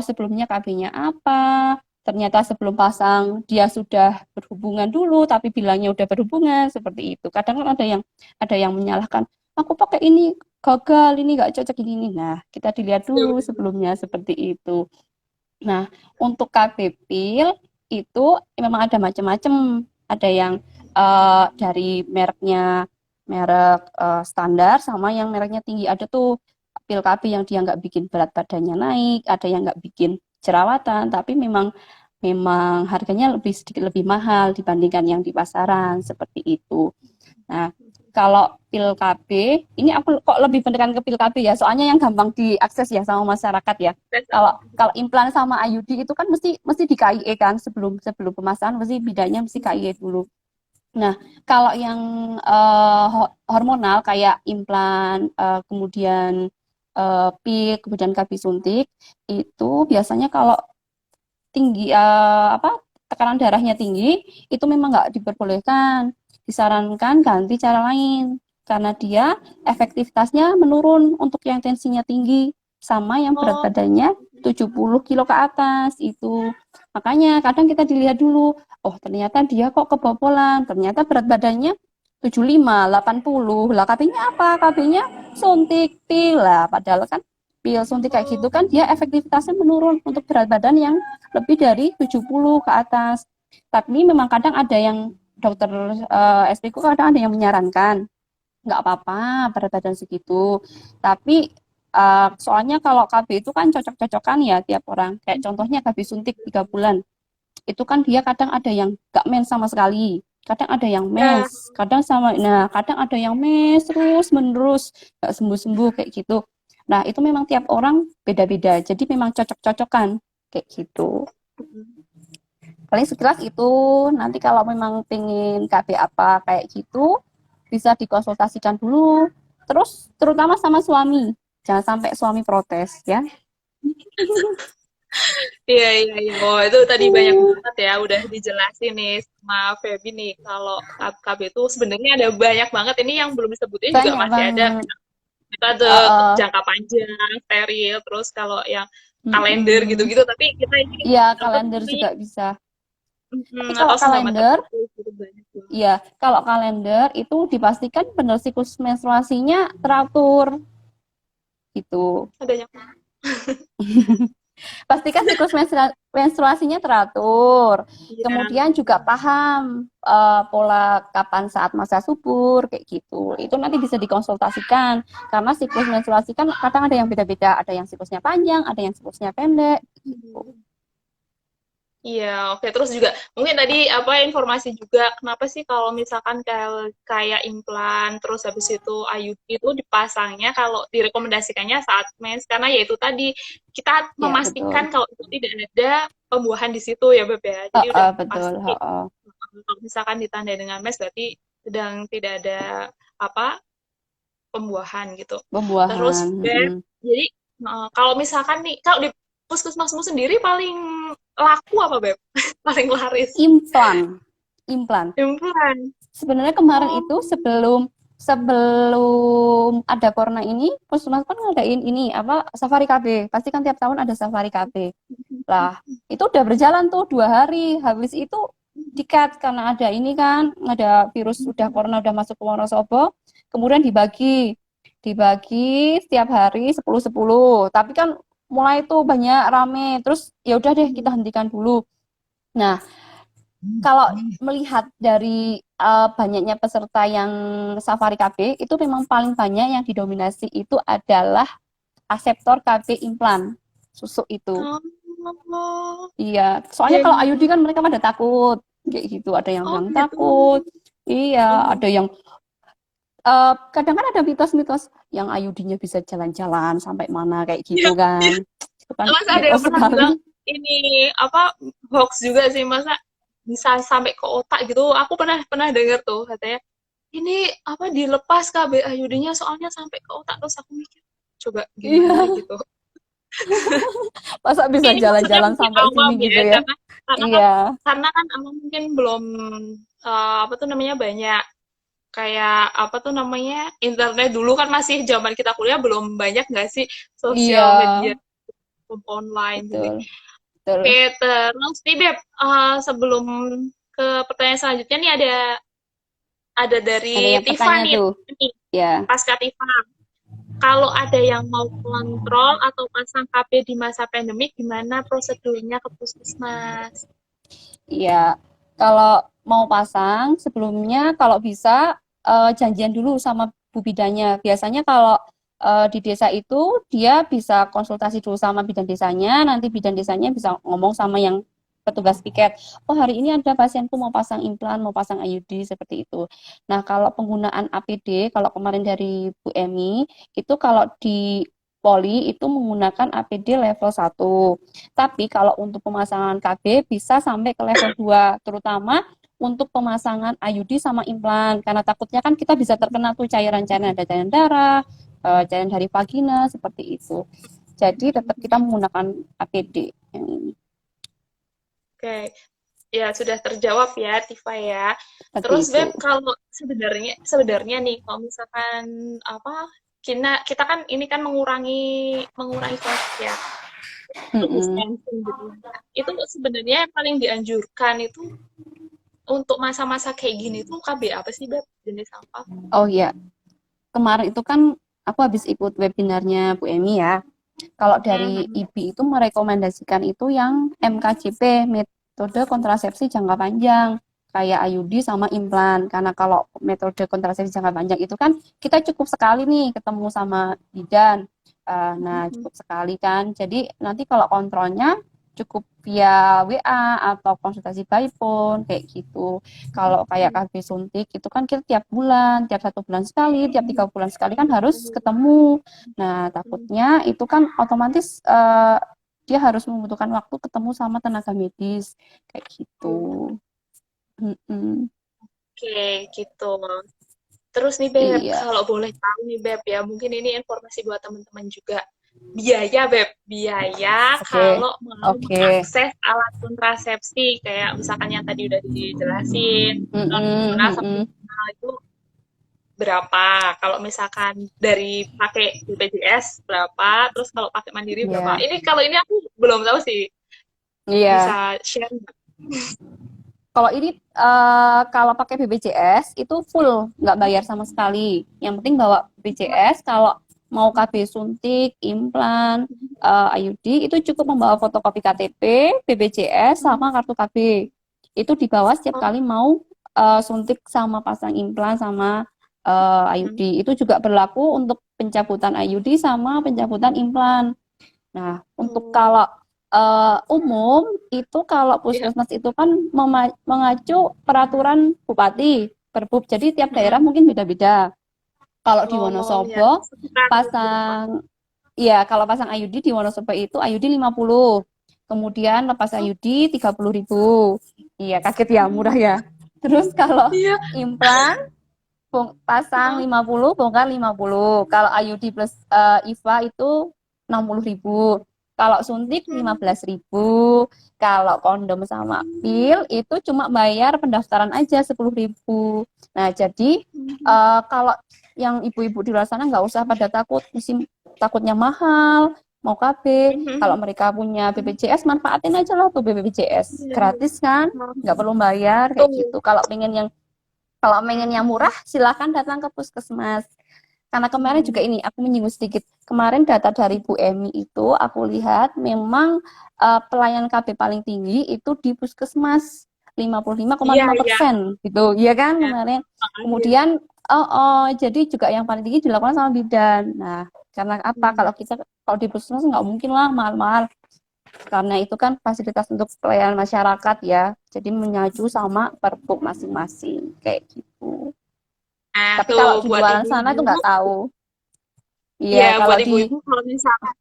sebelumnya KB-nya apa, ternyata sebelum pasang dia sudah berhubungan dulu, tapi bilangnya udah berhubungan, seperti itu. Kadang kan ada yang menyalahkan, aku pakai ini gagal, ini nggak cocok ini. Nah, kita dilihat dulu sebelumnya seperti itu. Nah, untuk KB pil itu memang ada macam-macam. Ada yang dari merek standar sama yang mereknya tinggi. Ada tuh pil KB yang dia nggak bikin berat badannya naik, ada yang nggak bikin jerawatan, tapi memang harganya sedikit lebih mahal dibandingkan yang di pasaran seperti itu. Nah, kalau pil KB, ini aku kok lebih beneran ke pil KB ya, soalnya yang gampang diakses ya sama masyarakat ya. Kalau implan sama IUD itu kan mesti di KIE kan, sebelum pemasangan mesti bidanya mesti KIE dulu. Nah, kalau yang hormonal kayak implan, kemudian pil, kemudian KB suntik, itu biasanya kalau tinggi tekanan darahnya tinggi, itu memang nggak diperbolehkan. Disarankan ganti cara lain karena dia efektivitasnya menurun untuk yang tensinya tinggi sama yang berat Oh, badannya 70 kilo ke atas itu. Makanya kadang kita dilihat dulu, oh ternyata dia kok kebobolan, ternyata berat badannya 75, 80. Lah KB-nya apa? KB-nya suntik pil lah, padahal kan pil suntik kayak gitu kan dia efektivitasnya menurun untuk berat badan yang lebih dari 70 ke atas. Tapi memang kadang ada yang dokter SP ku kadang ada yang menyarankan nggak apa-apa berat badan segitu. Tapi soalnya kalau KB itu kan cocok-cocokan ya tiap orang. Kayak contohnya KB suntik 3 bulan. Itu kan dia kadang ada yang nggak mens sama sekali. Kadang ada yang ya. mens, kadang ada yang mens terus menerus nggak sembuh-sembuh kayak gitu. Nah, itu memang tiap orang beda-beda. Jadi memang cocok-cocokan kayak gitu. Paling sekilas itu, nanti kalau memang pengen KB apa kayak gitu, bisa dikonsultasikan dulu. Terus terutama sama suami, jangan sampai suami protes ya. Iya, iya, iya. Oh, itu tadi banyak banget ya, udah dijelasin nih sama Feby nih. Kalau KB itu sebenarnya ada banyak banget. Ini yang belum disebutin juga Banyak masih ada. banget. Kita ada Uh, jangka panjang, steril, terus kalau yang kalender mm-mm. gitu-gitu. Tapi kita ini Iya, apa kalender namanya juga bisa. Tapi kalau atau senama kalender, tertentu gitu banyak banget. ya kalau kalender itu dipastikan benar siklus menstruasinya teratur gitu. Adanya. Pastikan siklus menstruasinya teratur. Iya. Kemudian juga paham pola kapan saat masa subur kayak gitu. Itu nanti bisa dikonsultasikan karena siklus menstruasi kan kadang ada yang beda-beda, ada yang siklusnya panjang, ada yang siklusnya pendek gitu. Iya, oke. Terus juga mungkin tadi apa informasi juga kenapa sih kalau misalkan kayak implan terus habis itu IUD itu dipasangnya kalau direkomendasikannya saat mens karena ya itu tadi kita Ya, betul. memastikan kalau itu tidak ada pembuahan di situ ya Beb ya. Jadi udah Betul. pasti kalau misalkan ditandai dengan mens berarti sedang tidak ada apa pembuahan gitu. Terus Pembuahan. Beb, jadi kalau misalkan nih kalau di puskesmasmu sendiri paling laku apa Beb? Paling laris. Implan. Implan. Implan. Sebenarnya kemarin Oh, itu sebelum sebelum ada corona ini, Puskesmas kan ngadain ini apa safari KB. Pasti kan tiap tahun ada safari KB. Lah, itu udah berjalan tuh 2 hari. Habis itu dikat karena ada ini kan, ada virus udah corona udah masuk ke Wonosobo. Kemudian dibagi setiap hari 10-10. Tapi kan mulai tuh banyak rame. Terus ya udah deh kita hentikan dulu. Nah, kalau melihat dari banyaknya peserta yang Safari KB, itu memang paling banyak yang didominasi itu adalah aseptor KB implan susuk itu. oh, Iya, soalnya iya, kalau iya. IUD kan mereka pada takut kayak gitu. Ada yang Oh bilang gitu. takut. Iya, Oh, ada yang kadang kan ada mitos-mitos yang IUD-nya bisa jalan-jalan sampai mana kayak iya, gitu iya. kan. Itu kan Mas ada yang mitos pernah bilang sekali. ini apa hoax juga sih masa bisa sampai ke otak gitu. Aku pernah pernah dengar tuh katanya ini apa dilepas KB IUD-nya soalnya sampai ke otak terus aku mikir coba gimana Iya, gitu. masa Tapi bisa ini maksudnya jalan-jalan mungkin sampai awam sini ya gitu ya. karena kan Iya. awam mungkin belum apa tuh namanya banyak kayak apa tuh namanya internet dulu kan masih zaman kita kuliah belum banyak nggak sih Iya, sosial media online jadi betul, oke betul. terus nih Beb sebelum ke pertanyaan selanjutnya nih ada Ada dari yang Tifa bertanya nih tuh. nih Ya, pasca Tifa kalau ada yang mau kontrol atau pasang KB di masa pandemik gimana prosedurnya ke puskesmas. iya. Kalau mau pasang, sebelumnya kalau bisa janjian dulu sama Bu Bidannya. Biasanya kalau di desa itu dia bisa konsultasi dulu sama bidan desanya, nanti bidan desanya bisa ngomong sama yang petugas piket. Oh, hari ini ada pasienku mau pasang implan, mau pasang IUD seperti itu. Nah, kalau penggunaan APD, kalau kemarin dari Bu Emi, itu kalau di Poli itu menggunakan APD level 1. Tapi kalau untuk pemasangan KB bisa sampai ke level 2, terutama untuk pemasangan IUD sama implan. Karena takutnya kan kita bisa terkena tuh cairan-cairan, ada cairan darah, cairan dari vagina seperti itu. Jadi tetap kita menggunakan APD yang ini. Oke, ya sudah terjawab ya, Tifa ya. Seperti Terus itu. Beb, kalau sebenarnya nih, kalau misalkan apa, kita kan ini kan mengurangi mengurangi kontak ya, social Mm-mm. distancing gitu. Itu sebenarnya yang paling dianjurkan itu untuk masa-masa kayak gini tuh KB apa sih Beb? Jenis apa? Oh iya, kemarin itu kan aku habis ikut webinarnya Bu Emi ya. Kalau dari Mhm. IBI itu merekomendasikan itu yang MKJP, metode kontrasepsi jangka panjang, kayak IUD sama implan. Karena kalau metode kontrasepsi jangka panjang itu kan kita cukup sekali nih ketemu sama bidan. Nah, Mhm. cukup sekali kan. Jadi nanti kalau kontrolnya cukup via WA atau konsultasi by phone kayak gitu. Kalau kayak KB suntik itu kan kita tiap bulan, tiap 1 bulan sekali, tiap 3 bulan sekali kan harus ketemu. Nah, takutnya itu kan otomatis dia harus membutuhkan waktu ketemu sama tenaga medis kayak gitu. Mm-mm. Oke, gitu. Terus nih Beb, Iya, kalau boleh tahu nih Beb ya, mungkin ini informasi buat teman-teman juga. Biaya Beb, biaya oke, kalau mau oke. mengakses alat kontrasepsi, kayak misalkan yang tadi udah dijelasin, non Mm-mm, hormonal sama mm-mm. hormonal itu berapa? Kalau misalkan dari pakai BPJS berapa? Terus kalau pakai Mandiri berapa? Iya, Kalau ini aku belum tahu sih, iya. bisa share nggak? Kalau ini kalau pakai BPJS itu full nggak bayar sama sekali. Yang penting bawa BPJS. Kalau mau KB suntik, implan, IUD itu cukup membawa fotokopi KTP, BPJS sama kartu KB. Itu dibawa setiap Oh, kali mau suntik sama pasang implan sama IUD. Itu juga berlaku untuk pencabutan IUD sama pencabutan implan. Nah, untuk oh, kalau umum itu kalau iya. puskesmas itu kan mengacu peraturan bupati, Perbub. Jadi tiap daerah Mm-mm. mungkin beda-beda. Kalau di Oh, ya. Wonosobo Sekitar berapa? pasang iya, kalau pasang IUD di Wonosobo itu IUD 50. Kemudian lepas Oh, IUD 30.000. Iya, kaget ya, murah ya. Terus kalau iya. implan pasang Heeh. 50, bongkar 50. Kalau IUD plus IVA itu 60.000. Kalau suntik Hmm. 15.000. Kalau kondom sama pil itu cuma bayar pendaftaran aja 10.000. Nah, jadi Hmm. kalau yang ibu-ibu di luar sana nggak usah pada takut, takutnya mahal, mau KB. Kalau Hmm. mereka punya BPJS, manfaatin aja lah tuh BPJS. Iya, iya. Gratis kan? Nggak perlu bayar kayak Tuh. gitu. Kalau pengen yang murah, silakan datang ke puskesmas. Karena kemarin juga Hmm. ini, aku menyinggung sedikit. Kemarin data dari Bu Emi itu, aku lihat memang pelayanan KB paling tinggi itu di puskesmas. Iya, 55,5% iya. gitu. Iya kan Ya. kemarin. Iya. Kemudian, jadi juga yang paling tinggi dilakukan sama bidan. Nah, karena apa? Hmm. Kalau di puskesmas nggak mungkin lah mahal-mahal. Karena itu kan fasilitas untuk pelayanan masyarakat ya. Jadi mengacu sama Perpuk masing-masing kayak gitu. Nah, Tapi tuh kalau di buat luar sana tuh ibu-ibu, nggak tahu. Iya, ya kalau buat di ibu-ibu kalau misalkan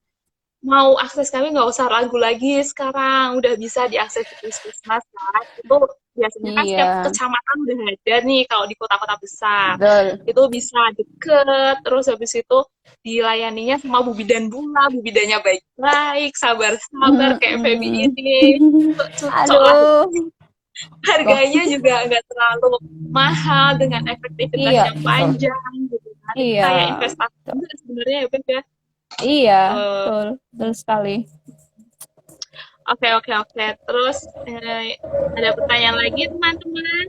mau akses kami nggak usah ragu lagi sekarang, udah bisa diakses di puskesmas kan. Itu biasanya kan setiap iya, kecamatan udah ada nih kalau di kota-kota besar. betul. Itu bisa deket, terus habis itu dilayaninya sama bu bidan pula, bu bidannya baik-baik, sabar-sabar kayak Feby Mm-mm. ini. Cocok lah. Aduh. Loh, Harganya juga nggak terlalu mahal dengan efektivitas iya, yang betul. panjang gitu kan. Itu Iya, kayak investasi betul. juga sebenarnya ya Beb ya. Iya, Eh, betul. Betul sekali. Oke, oke, oke. Terus ada pertanyaan lagi teman-teman?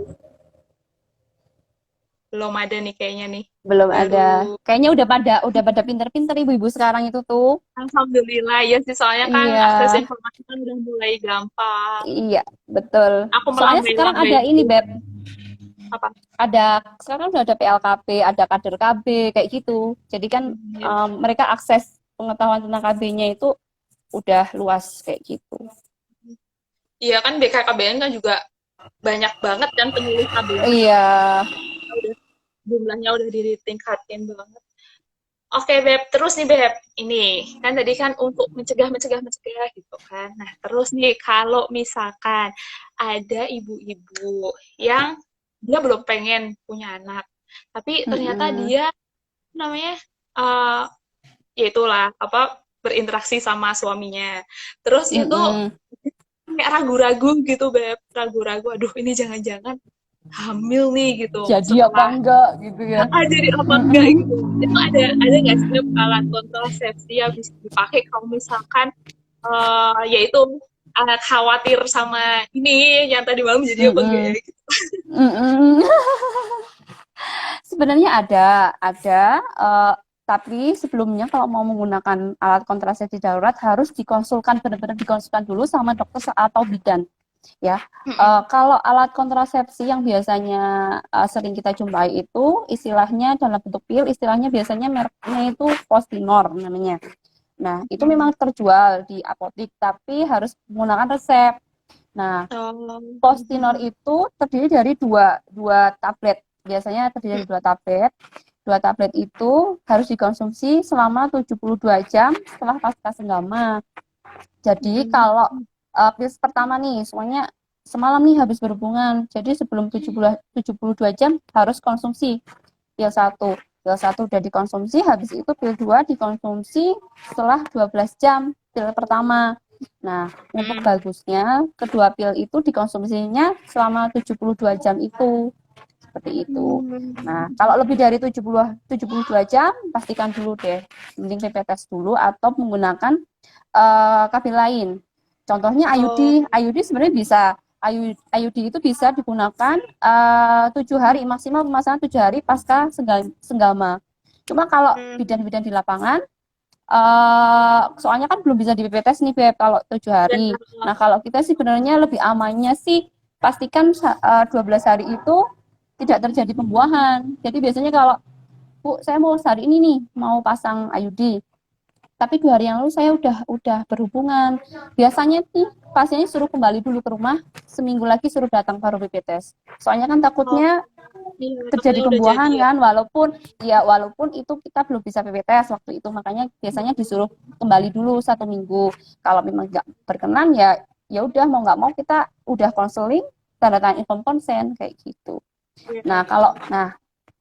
Belum ada nih kayaknya nih. Belum ada. Baru Kayaknya udah pada pinter-pinter ibu-ibu sekarang itu tuh. Alhamdulillah ya sih soalnya kan Iya, akses informasi kan udah mulai gampang. iya, betul. Aku Soalnya sekarang melambai-lambai ada ini, dulu. Beb. Apa? Sekarang udah ada PLKB, ada kader KB kayak gitu. Jadi kan Ya. mereka akses pengetahuan tentang KB-nya itu udah luas kayak gitu. Iya kan BKKBN kan juga banyak banget kan penyuluh KB-nya. Iya, Udah, jumlahnya udah ditingkatin banget. Oke, Beb. Terus nih, Beb. Ini, kan tadi kan untuk mencegah gitu kan. Nah, terus nih, kalau misalkan ada ibu-ibu yang dia belum pengen punya anak, tapi ternyata mm-mm. dia, namanya, eh ya itulah apa berinteraksi sama suaminya. Terus itu Mm-mm. kayak ragu-ragu gitu, Beb. Ragu-ragu, aduh ini jangan-jangan hamil nih gitu. Jadi apa Setelah enggak gitu ya. jadi apa enggak Mm-mm. gitu. Itu ada nggak sih Beb, alat kontrasepsi yang bisa dipakai kalau misalkan yaitu anak khawatir sama ini yang tadi malam jadi apa enggak ya Mm-mm. gitu. Mm-mm. Sebenarnya ada, tapi sebelumnya kalau mau menggunakan alat kontrasepsi darurat harus dikonsulkan, benar-benar dikonsulkan dulu sama dokter atau bidan. Ya, kalau alat kontrasepsi yang biasanya sering kita jumpai itu istilahnya dalam bentuk pil, istilahnya biasanya mereknya itu Postinor namanya. Nah, itu memang terjual di apotik, tapi harus menggunakan resep. Nah, Oh. Postinor itu terdiri dari dua tablet. Biasanya terdiri dari dua tablet. Dua tablet itu harus dikonsumsi selama 72 jam setelah pasca senggama. Jadi kalau pils pertama nih, semuanya semalam nih habis berhubungan. Jadi sebelum 72 jam harus konsumsi pil satu. Pil satu udah dikonsumsi, habis itu pil 2 dikonsumsi setelah 12 jam pil pertama. Nah, untuk bagusnya kedua pil itu dikonsumsinya selama 72 jam itu. Seperti itu. Nah, kalau lebih dari 72 jam, pastikan dulu deh. Mending PP test dulu atau menggunakan kabel lain. Contohnya Oh. IUD. IUD sebenarnya bisa. IUD itu bisa digunakan 7 hari, maksimal pemasangan 7 hari pasca senggama. Cuma kalau bidan-bidan di lapangan, soalnya kan belum bisa di PP test nih Beb kalau 7 hari. Nah kalau kita sih sebenarnya lebih amannya sih pastikan 12 hari itu tidak terjadi pembuahan. Jadi biasanya kalau Bu, saya mau hari ini nih mau pasang IUD, tapi 2 hari yang lalu saya udah berhubungan. Biasanya nih pasiennya suruh kembali dulu ke rumah, seminggu lagi suruh datang baru PP test. Soalnya kan takutnya Iya, terjadi takutnya udah jadi pembuahan ya. kan, walaupun itu kita belum bisa PP test waktu itu, makanya biasanya disuruh kembali dulu 1 minggu. Kalau memang nggak berkenan ya udah mau nggak mau kita udah konseling, tanda tangan inform consent kayak gitu. Nah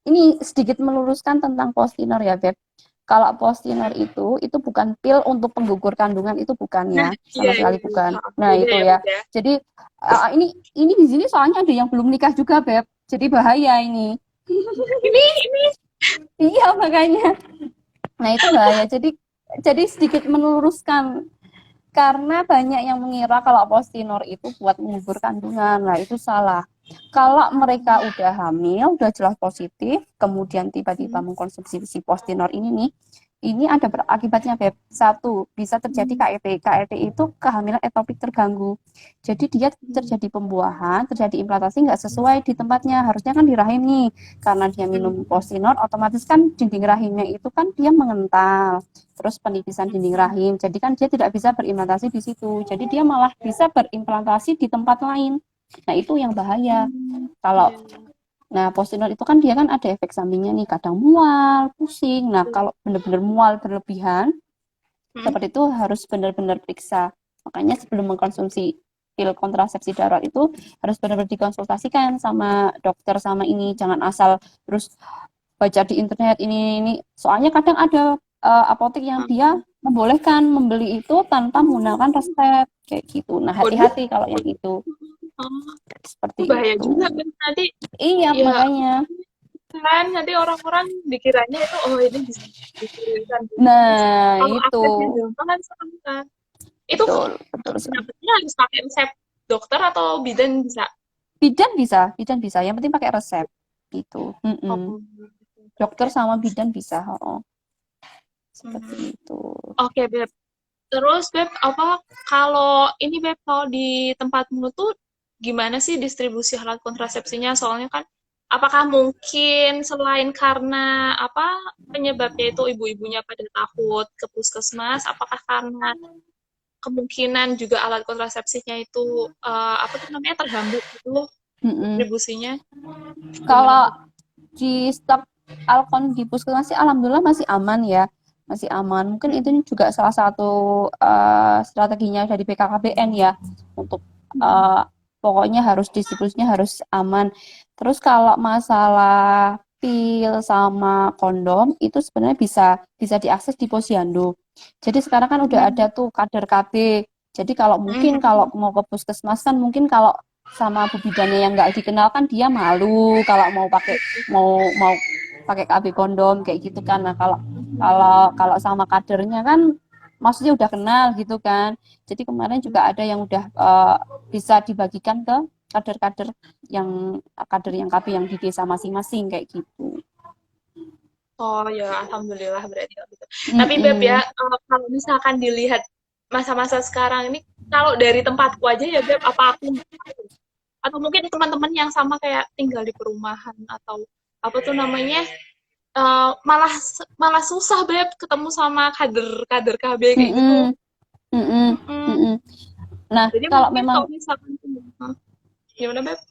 ini sedikit meluruskan tentang Postinor ya Beb. Kalau Postinor itu bukan pil untuk penggugur kandungan, itu bukan ya, Nah, iya, sama iya, sekali iya. bukan. Oh, Nah beda itu ya, ya. beda. Jadi ini di sini soalnya ada yang belum nikah juga Beb. Jadi bahaya ini. Ini Iya makanya. Nah itu bahaya. Jadi sedikit meluruskan karena banyak yang mengira kalau Postinor itu buat mengubur kandungan. Nah itu salah. Kalau mereka udah hamil, udah jelas positif, kemudian tiba-tiba mengkonsumsi si Postinor ini nih, ini ada berakibatnya Beb. Satu, bisa terjadi KET. KET itu kehamilan ektopik terganggu. Jadi dia terjadi pembuahan, terjadi implantasi nggak sesuai di tempatnya. Harusnya kan di rahim nih. Karena dia minum Postinor, otomatis kan dinding rahimnya itu kan dia mengental. Terus penipisan dinding rahim. Jadi kan dia tidak bisa berimplantasi di situ. Jadi dia malah bisa berimplantasi di tempat lain. Nah, itu yang bahaya. Kalau Postinor itu kan dia kan ada efek sampingnya nih, kadang mual, pusing. Nah, kalau benar-benar mual berlebihan, seperti itu harus benar-benar periksa. Makanya sebelum mengkonsumsi pil kontrasepsi darurat itu harus benar-benar dikonsultasikan sama dokter sama ini. Jangan asal terus baca di internet ini. Soalnya kadang ada apotek yang dia membolehkan membeli itu tanpa menggunakan resep kayak gitu. Nah, waduh, hati-hati kalau yang itu. Seperti bahaya itu. juga kan nanti Iya, ya makanya. kan nanti orang-orang dikiranya itu oh ini bisa dipilihkan. Nah, Kalau itu. aksesnya gampang kan sekarang kan. Itu Betul sekali. dapetnya harus pakai resep dokter atau bidan bisa? Bidan bisa. Yang penting pakai resep gitu. Oh. Dokter sama bidan bisa. Seperti itu. Oke, Beb. Terus, Beb, apa kalau ini, Beb, kalau di tempatmu tuh gimana sih distribusi alat kontrasepsinya? Soalnya kan, apakah mungkin selain karena apa penyebabnya itu ibu-ibunya pada takut ke puskesmas, apakah karena kemungkinan juga alat kontrasepsinya itu apa tuh namanya terhambat gitu distribusinya? Kalau di stok Alkon di puskesmas sih alhamdulillah masih aman ya. Masih aman. Mungkin itu juga salah satu strateginya dari BKKBN ya untuk pokoknya harus distribusinya harus aman. Terus kalau masalah pil sama kondom itu sebenarnya bisa diakses di posyandu. Jadi sekarang kan udah ada tuh kader KB. Jadi kalau mungkin kalau mau ke puskesmas kan mungkin kalau sama bu bidannya yang nggak dikenal kan dia malu kalau mau pakai KB kondom kayak gitu kan. Nah, kalau sama kadernya kan maksudnya udah kenal gitu kan. Jadi kemarin juga ada yang udah bisa dibagikan ke kader-kader yang KB yang di desa masing-masing kayak gitu. Oh ya, alhamdulillah berarti kalau gitu. Tapi Beb ya, kalau misalkan dilihat masa-masa sekarang ini, kalau dari tempatku aja ya Beb, apa aku atau mungkin teman-teman yang sama kayak tinggal di perumahan atau apa tuh namanya, malah malah susah Beb ketemu sama kader-kader KB kayak gitu. Nah, Jadi kalau mungkin memang kalau misalkan gimana Beb?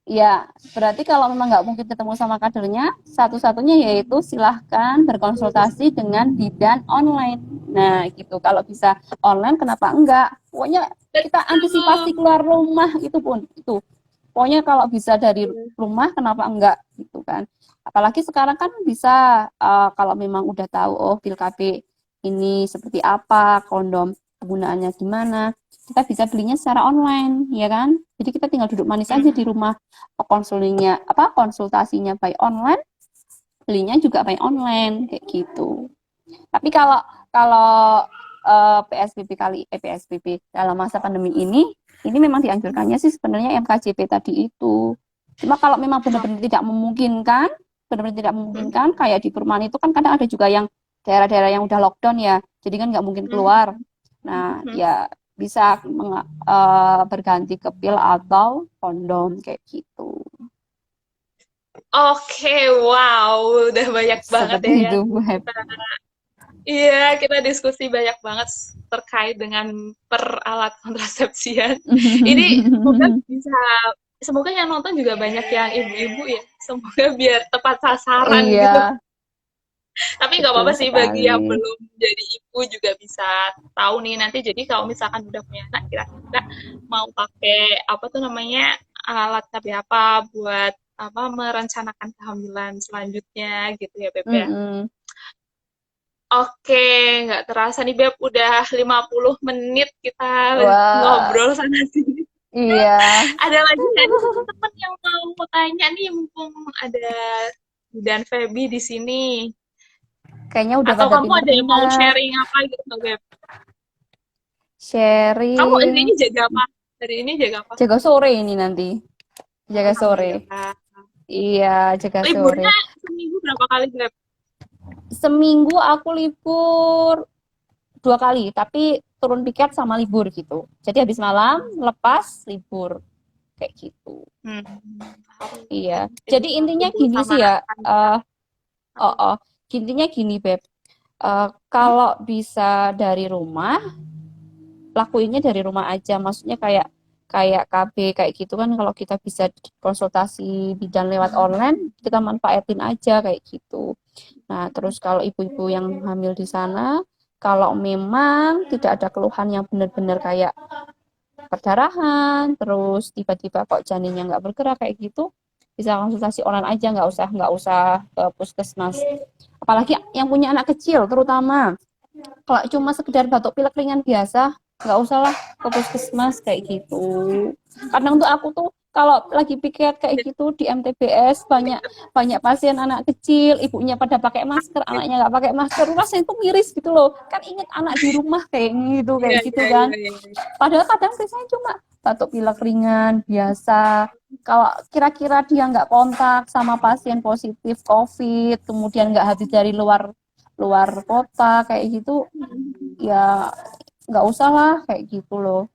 ya berarti kalau memang nggak mungkin ketemu sama kadernya, satu-satunya yaitu silahkan berkonsultasi dengan bidan online. Nah, gitu. Kalau bisa online, kenapa enggak? Pokoknya kita antisipasi keluar rumah itu pun itu. Pokoknya kalau bisa dari rumah, kenapa enggak gitu kan? Apalagi sekarang kan bisa kalau memang udah tahu pil KB ini seperti apa, kondom penggunaannya gimana, kita bisa belinya secara online, ya kan? Jadi kita tinggal duduk manis aja di rumah, konsultasinya by online, belinya juga by online kayak gitu. Tapi kalau kalau PSBB dalam masa pandemi ini memang dianjurkannya sih sebenarnya MKJP tadi itu. Cuma kalau memang benar-benar tidak memungkinkan, kayak di perumahan itu kan kadang ada juga yang daerah-daerah yang udah lockdown ya, jadi kan nggak mungkin keluar. Nah, ya bisa berganti ke pil atau kondom kayak gitu. Oke, wow, udah banyak banget Seperti ya itu, yang Bu Heb. iya, kita diskusi banyak banget terkait dengan peralat kontrasepsian. Ini semoga yang nonton juga banyak yang ibu-ibu ya. Semoga biar tepat sasaran gitu. Iya, Tapi nggak betul apa-apa sih bagi yang sekali. belum jadi ibu juga bisa tahu nih nanti. Jadi kalau misalkan udah punya anak, kira-kira mau pakai apa tuh namanya alat tapi apa buat apa merencanakan kehamilan selanjutnya gitu ya Beb ya. Mm-mm. Oke, nggak terasa nih Beb, udah 50 menit kita Wah, ngobrol sana sini. iya. Ada lagi nggak nih teman-teman yang mau tanya nih, mumpung ada dan Feby di sini. Kayaknya udah Atau pada kamu ada yang mau pinter-pinter. sharing apa gitu, Beb? Kamu hari Sharing. ini jaga apa? Hari ini jaga apa? Jaga sore ini nanti. Jaga sore. Alhamdulillah. Iya, jaga Liburnya sore. seminggu berapa kali, Beb? Seminggu aku libur 2 kali, tapi turun piket sama libur gitu. Jadi habis malam, lepas, libur. Kayak gitu. Hmm. Iya. Jadi intinya Kumpul gini sama sih ya. rekan-rekan. Intinya gini, Beb. Kalau bisa dari rumah, lakuinnya dari rumah aja. Maksudnya kayak KB kayak gitu kan, kalau kita bisa konsultasi bidan lewat online, kita manfaatin aja kayak gitu. Nah, terus kalau ibu-ibu yang hamil di sana, kalau memang tidak ada keluhan yang benar-benar kayak perdarahan, terus tiba-tiba kok janinnya nggak bergerak kayak gitu, bisa konsultasi online aja, nggak usah ke puskesmas. Apalagi yang punya anak kecil, terutama kalau cuma sekedar batuk pilek ringan biasa, nggak usah lah ke puskesmas kayak gitu. Kadang tuh aku tuh kalau lagi piket kayak gitu di MTBS banyak banyak pasien anak kecil, ibunya pada pakai masker, anaknya nggak pakai masker, rasanya tuh miris gitu loh. Kan inget anak di rumah kayak Iya, gitu iya, kan. iya, iya. Padahal kadang biasanya cuma batuk pilek ringan biasa. Kalau kira-kira dia nggak kontak sama pasien positif COVID, kemudian nggak habis dari luar luar kota kayak gitu, ya nggak usah lah kayak gitu loh.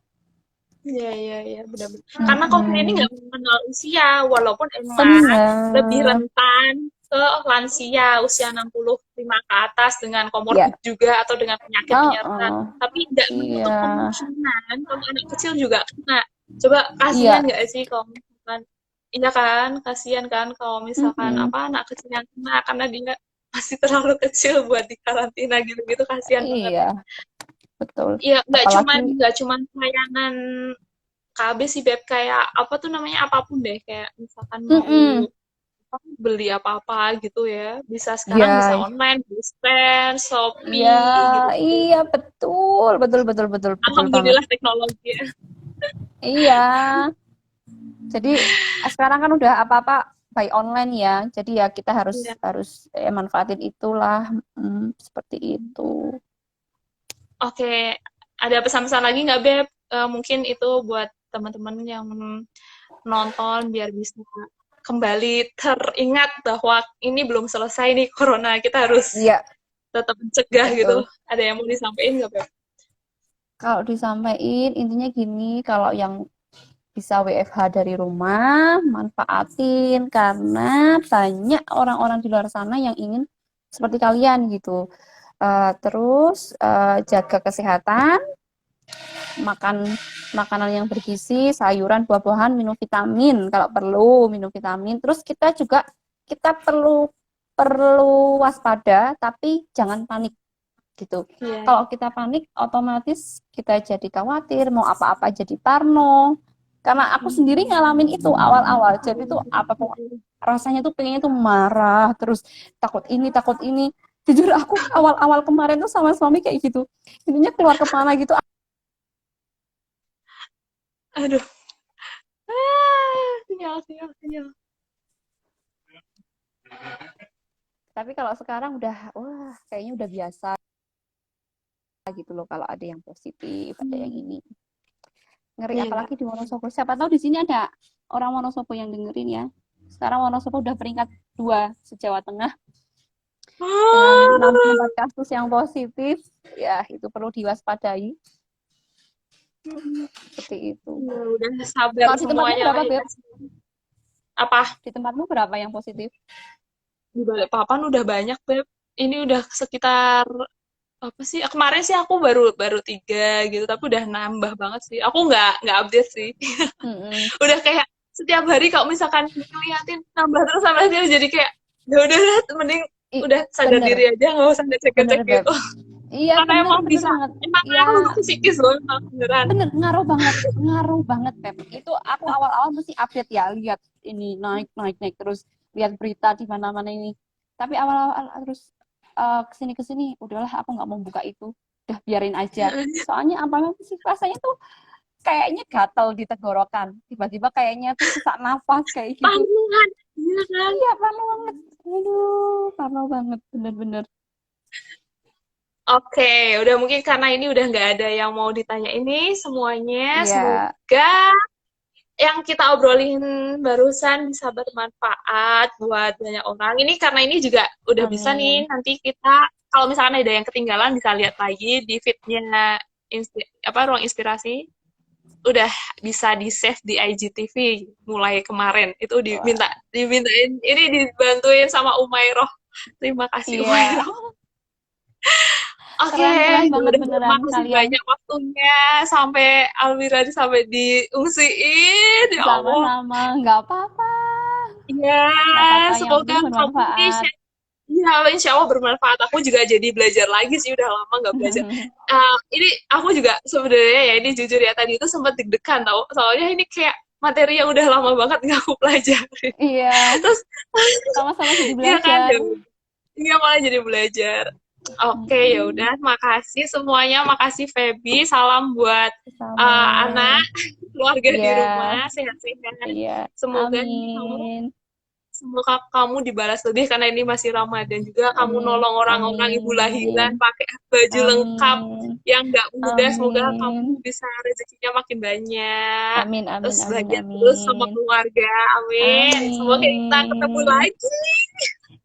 Iya, iya, iya, benar-benar. Karena COVID ini nggak mengenal usia, walaupun emang lebih Bener. rentan ke lansia usia 65 ke atas dengan Ya. komorbid juga atau dengan penyakit penyerta. Tapi nggak menutup Iya. kemungkinan kalau anak kecil juga kena. Coba Iya. kasihan nggak sih kalau misalkan, iya kan, kasihan kan kalau misalkan apa anak kecil yang kena karena dia masih terlalu kecil buat dikarantina gitu-gitu, kasihan banget. Iya, betul. Iya, Apalagi nggak cuman pelayanan KB sih Beb, kayak apa tuh namanya apapun deh, kayak misalkan mau beli apa-apa gitu ya. Bisa sekarang bisa Ya, online, Buspen, iya, Shopee gitu. iya betul, betul, betul, betul, betul banget. Alhamdulillah teknologi ya. Iya, jadi sekarang kan udah apa-apa by online ya. Jadi ya kita harus Iya. harus manfaatin itulah. Seperti itu. Oke, ada pesan-pesan lagi nggak Beb? Mungkin itu buat teman-teman yang nonton biar bisa kembali teringat bahwa ini belum selesai nih corona, kita harus Iya, tetap mencegah gitu. betul. Ada yang mau disampaikan nggak Beb? Kalau disampaikan intinya gini, kalau yang bisa WFH dari rumah, manfaatin karena banyak orang-orang di luar sana yang ingin seperti kalian gitu. Terus jaga kesehatan, makan makanan yang bergizi, sayuran, buah-buahan, minum vitamin kalau perlu, minum vitamin. Terus kita perlu perlu waspada tapi jangan panik gitu. Iya. Kalau kita panik otomatis kita jadi khawatir, mau apa-apa jadi parno. Karena aku sendiri ngalamin itu awal-awal. Jadi tuh apapun rasanya tuh pengennya tuh marah, terus takut ini. Jujur aku awal-awal kemarin tuh sama suami kayak gitu. Intinya keluar kemana gitu. Aduh. Sinyal, sinyal, sinyal. Tapi kalau sekarang udah, wah kayaknya udah biasa gitu loh kalau ada yang positif, ada yang ini. Ngeri Iya. apalagi di Wonosobo. Siapa tahu di sini ada orang Wonosobo yang dengerin ya. Sekarang Wonosobo udah peringkat 2 se-Jawa Tengah dengan Ah, 64 kasus yang positif. Ya, itu perlu diwaspadai. Seperti itu. ya udah sabar Kalau di tempatmu semuanya lah berapa, ya. Beb? Apa? Di tempatmu berapa yang positif? Di Balikpapan udah banyak, Beb. Ini udah sekitar apa sih? Kemarin sih aku baru baru 3 gitu, tapi udah nambah banget sih. Aku nggak update sih. Mm-mm. Udah kayak setiap hari kalau misalkan ngeliatin nambah terus jadi kayak ya udah mending udah sadar Bener, diri aja nggak usah ngecek-ngecek bener, Beb. gitu. Iya, Karena bener, emang bener bisa banget. emang Iya, ngaruh ke psikis loh emang beneran. bener, ngaruh banget, Pep. Itu aku awal-awal mesti update ya, lihat ini naik terus lihat berita di mana-mana ini. Tapi awal-awal terus kesini udahlah aku nggak mau buka itu, udah biarin aja. Soalnya apa sih rasanya tuh kayaknya gatal di tenggorokan, tiba-tiba kayaknya tuh sesak nafas kayak gitu. Panggungan, iya kan? Iya, parno banget. Aduh, parno banget, bener-bener. Oke, udah mungkin karena ini udah nggak ada yang mau ditanya ini semuanya. Iya, Semoga yang kita obrolin barusan bisa bermanfaat buat banyak orang. Ini karena ini juga udah bisa nih amin. nanti kita kalau misalkan ada yang ketinggalan bisa lihat lagi di feednya ruang inspirasi udah bisa di save di IGTV mulai kemarin itu Wah, dimintain ini dibantuin sama Umairoh. Terima kasih iya. Umairoh. Oke, Keren-keren ya banget udah beneran makasih kalian. banyak waktunya sampai Almira sampai diungsiin ya Allah. Sama-sama, nggak apa-apa. Iya, Nggak apa-apa, yang semoga penting kamu nih, bermanfaat. ya insya Allah bermanfaat. Aku juga jadi belajar lagi sih, udah lama nggak belajar. Ini aku juga sebenarnya ya, ini jujur ya, tadi itu sempat deg-degan tau. Soalnya ini kayak materi yang udah lama banget nggak aku pelajari. Iya, Terus, sama-sama jadi iya kan, belajar. iya malah jadi belajar. Oke, ya Mm-mm. udah, makasih semuanya, makasih Feby, salam buat Sama. anak, keluarga di Iya, rumah, sehat-sehat. iya. Semoga nih kamu Amin. Semoga kamu dibalas lebih karena ini masih Ramadan juga kamu Amin. nolong orang-orang ibu lahiran Amin. pakai baju lengkap Amin. yang nggak mudah. Semoga kamu Amin. bisa rezekinya makin banyak. Amin. Terus Amin. Amin. bahagia terus sama Amin. keluarga. Amin. Semoga kita ketemu Amin. lagi.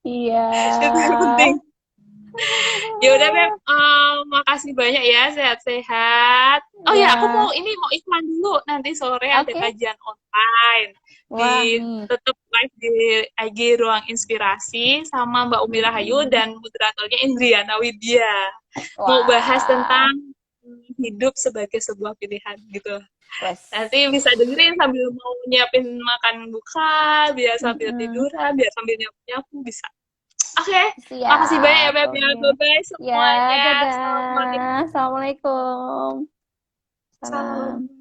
Iya. Itu yang penting. Ya udah Beb, makasih banyak ya, sehat-sehat. Oh ya, aku Ya. mau iklan dulu. Nanti sore ada Oke. kajian online Wah, di tetap live di IG Ruang Inspirasi sama Mbak Umi Rahayu mm-mm. dan moderatornya Indriana Widya. Mau bahas Wah. tentang hidup sebagai sebuah pilihan gitu. Wes. Nanti bisa dengerin sambil mau nyiapin makan buka, biar sambil Mm-mm. tiduran, biar sambil nyapu-nyapu bisa. Oke, makasih banyak ya Siap. Beb ya. Oke. Bye-bye Ya, semuanya. dadah. Assalamualaikum. Assalamualaikum. Salam. Salam.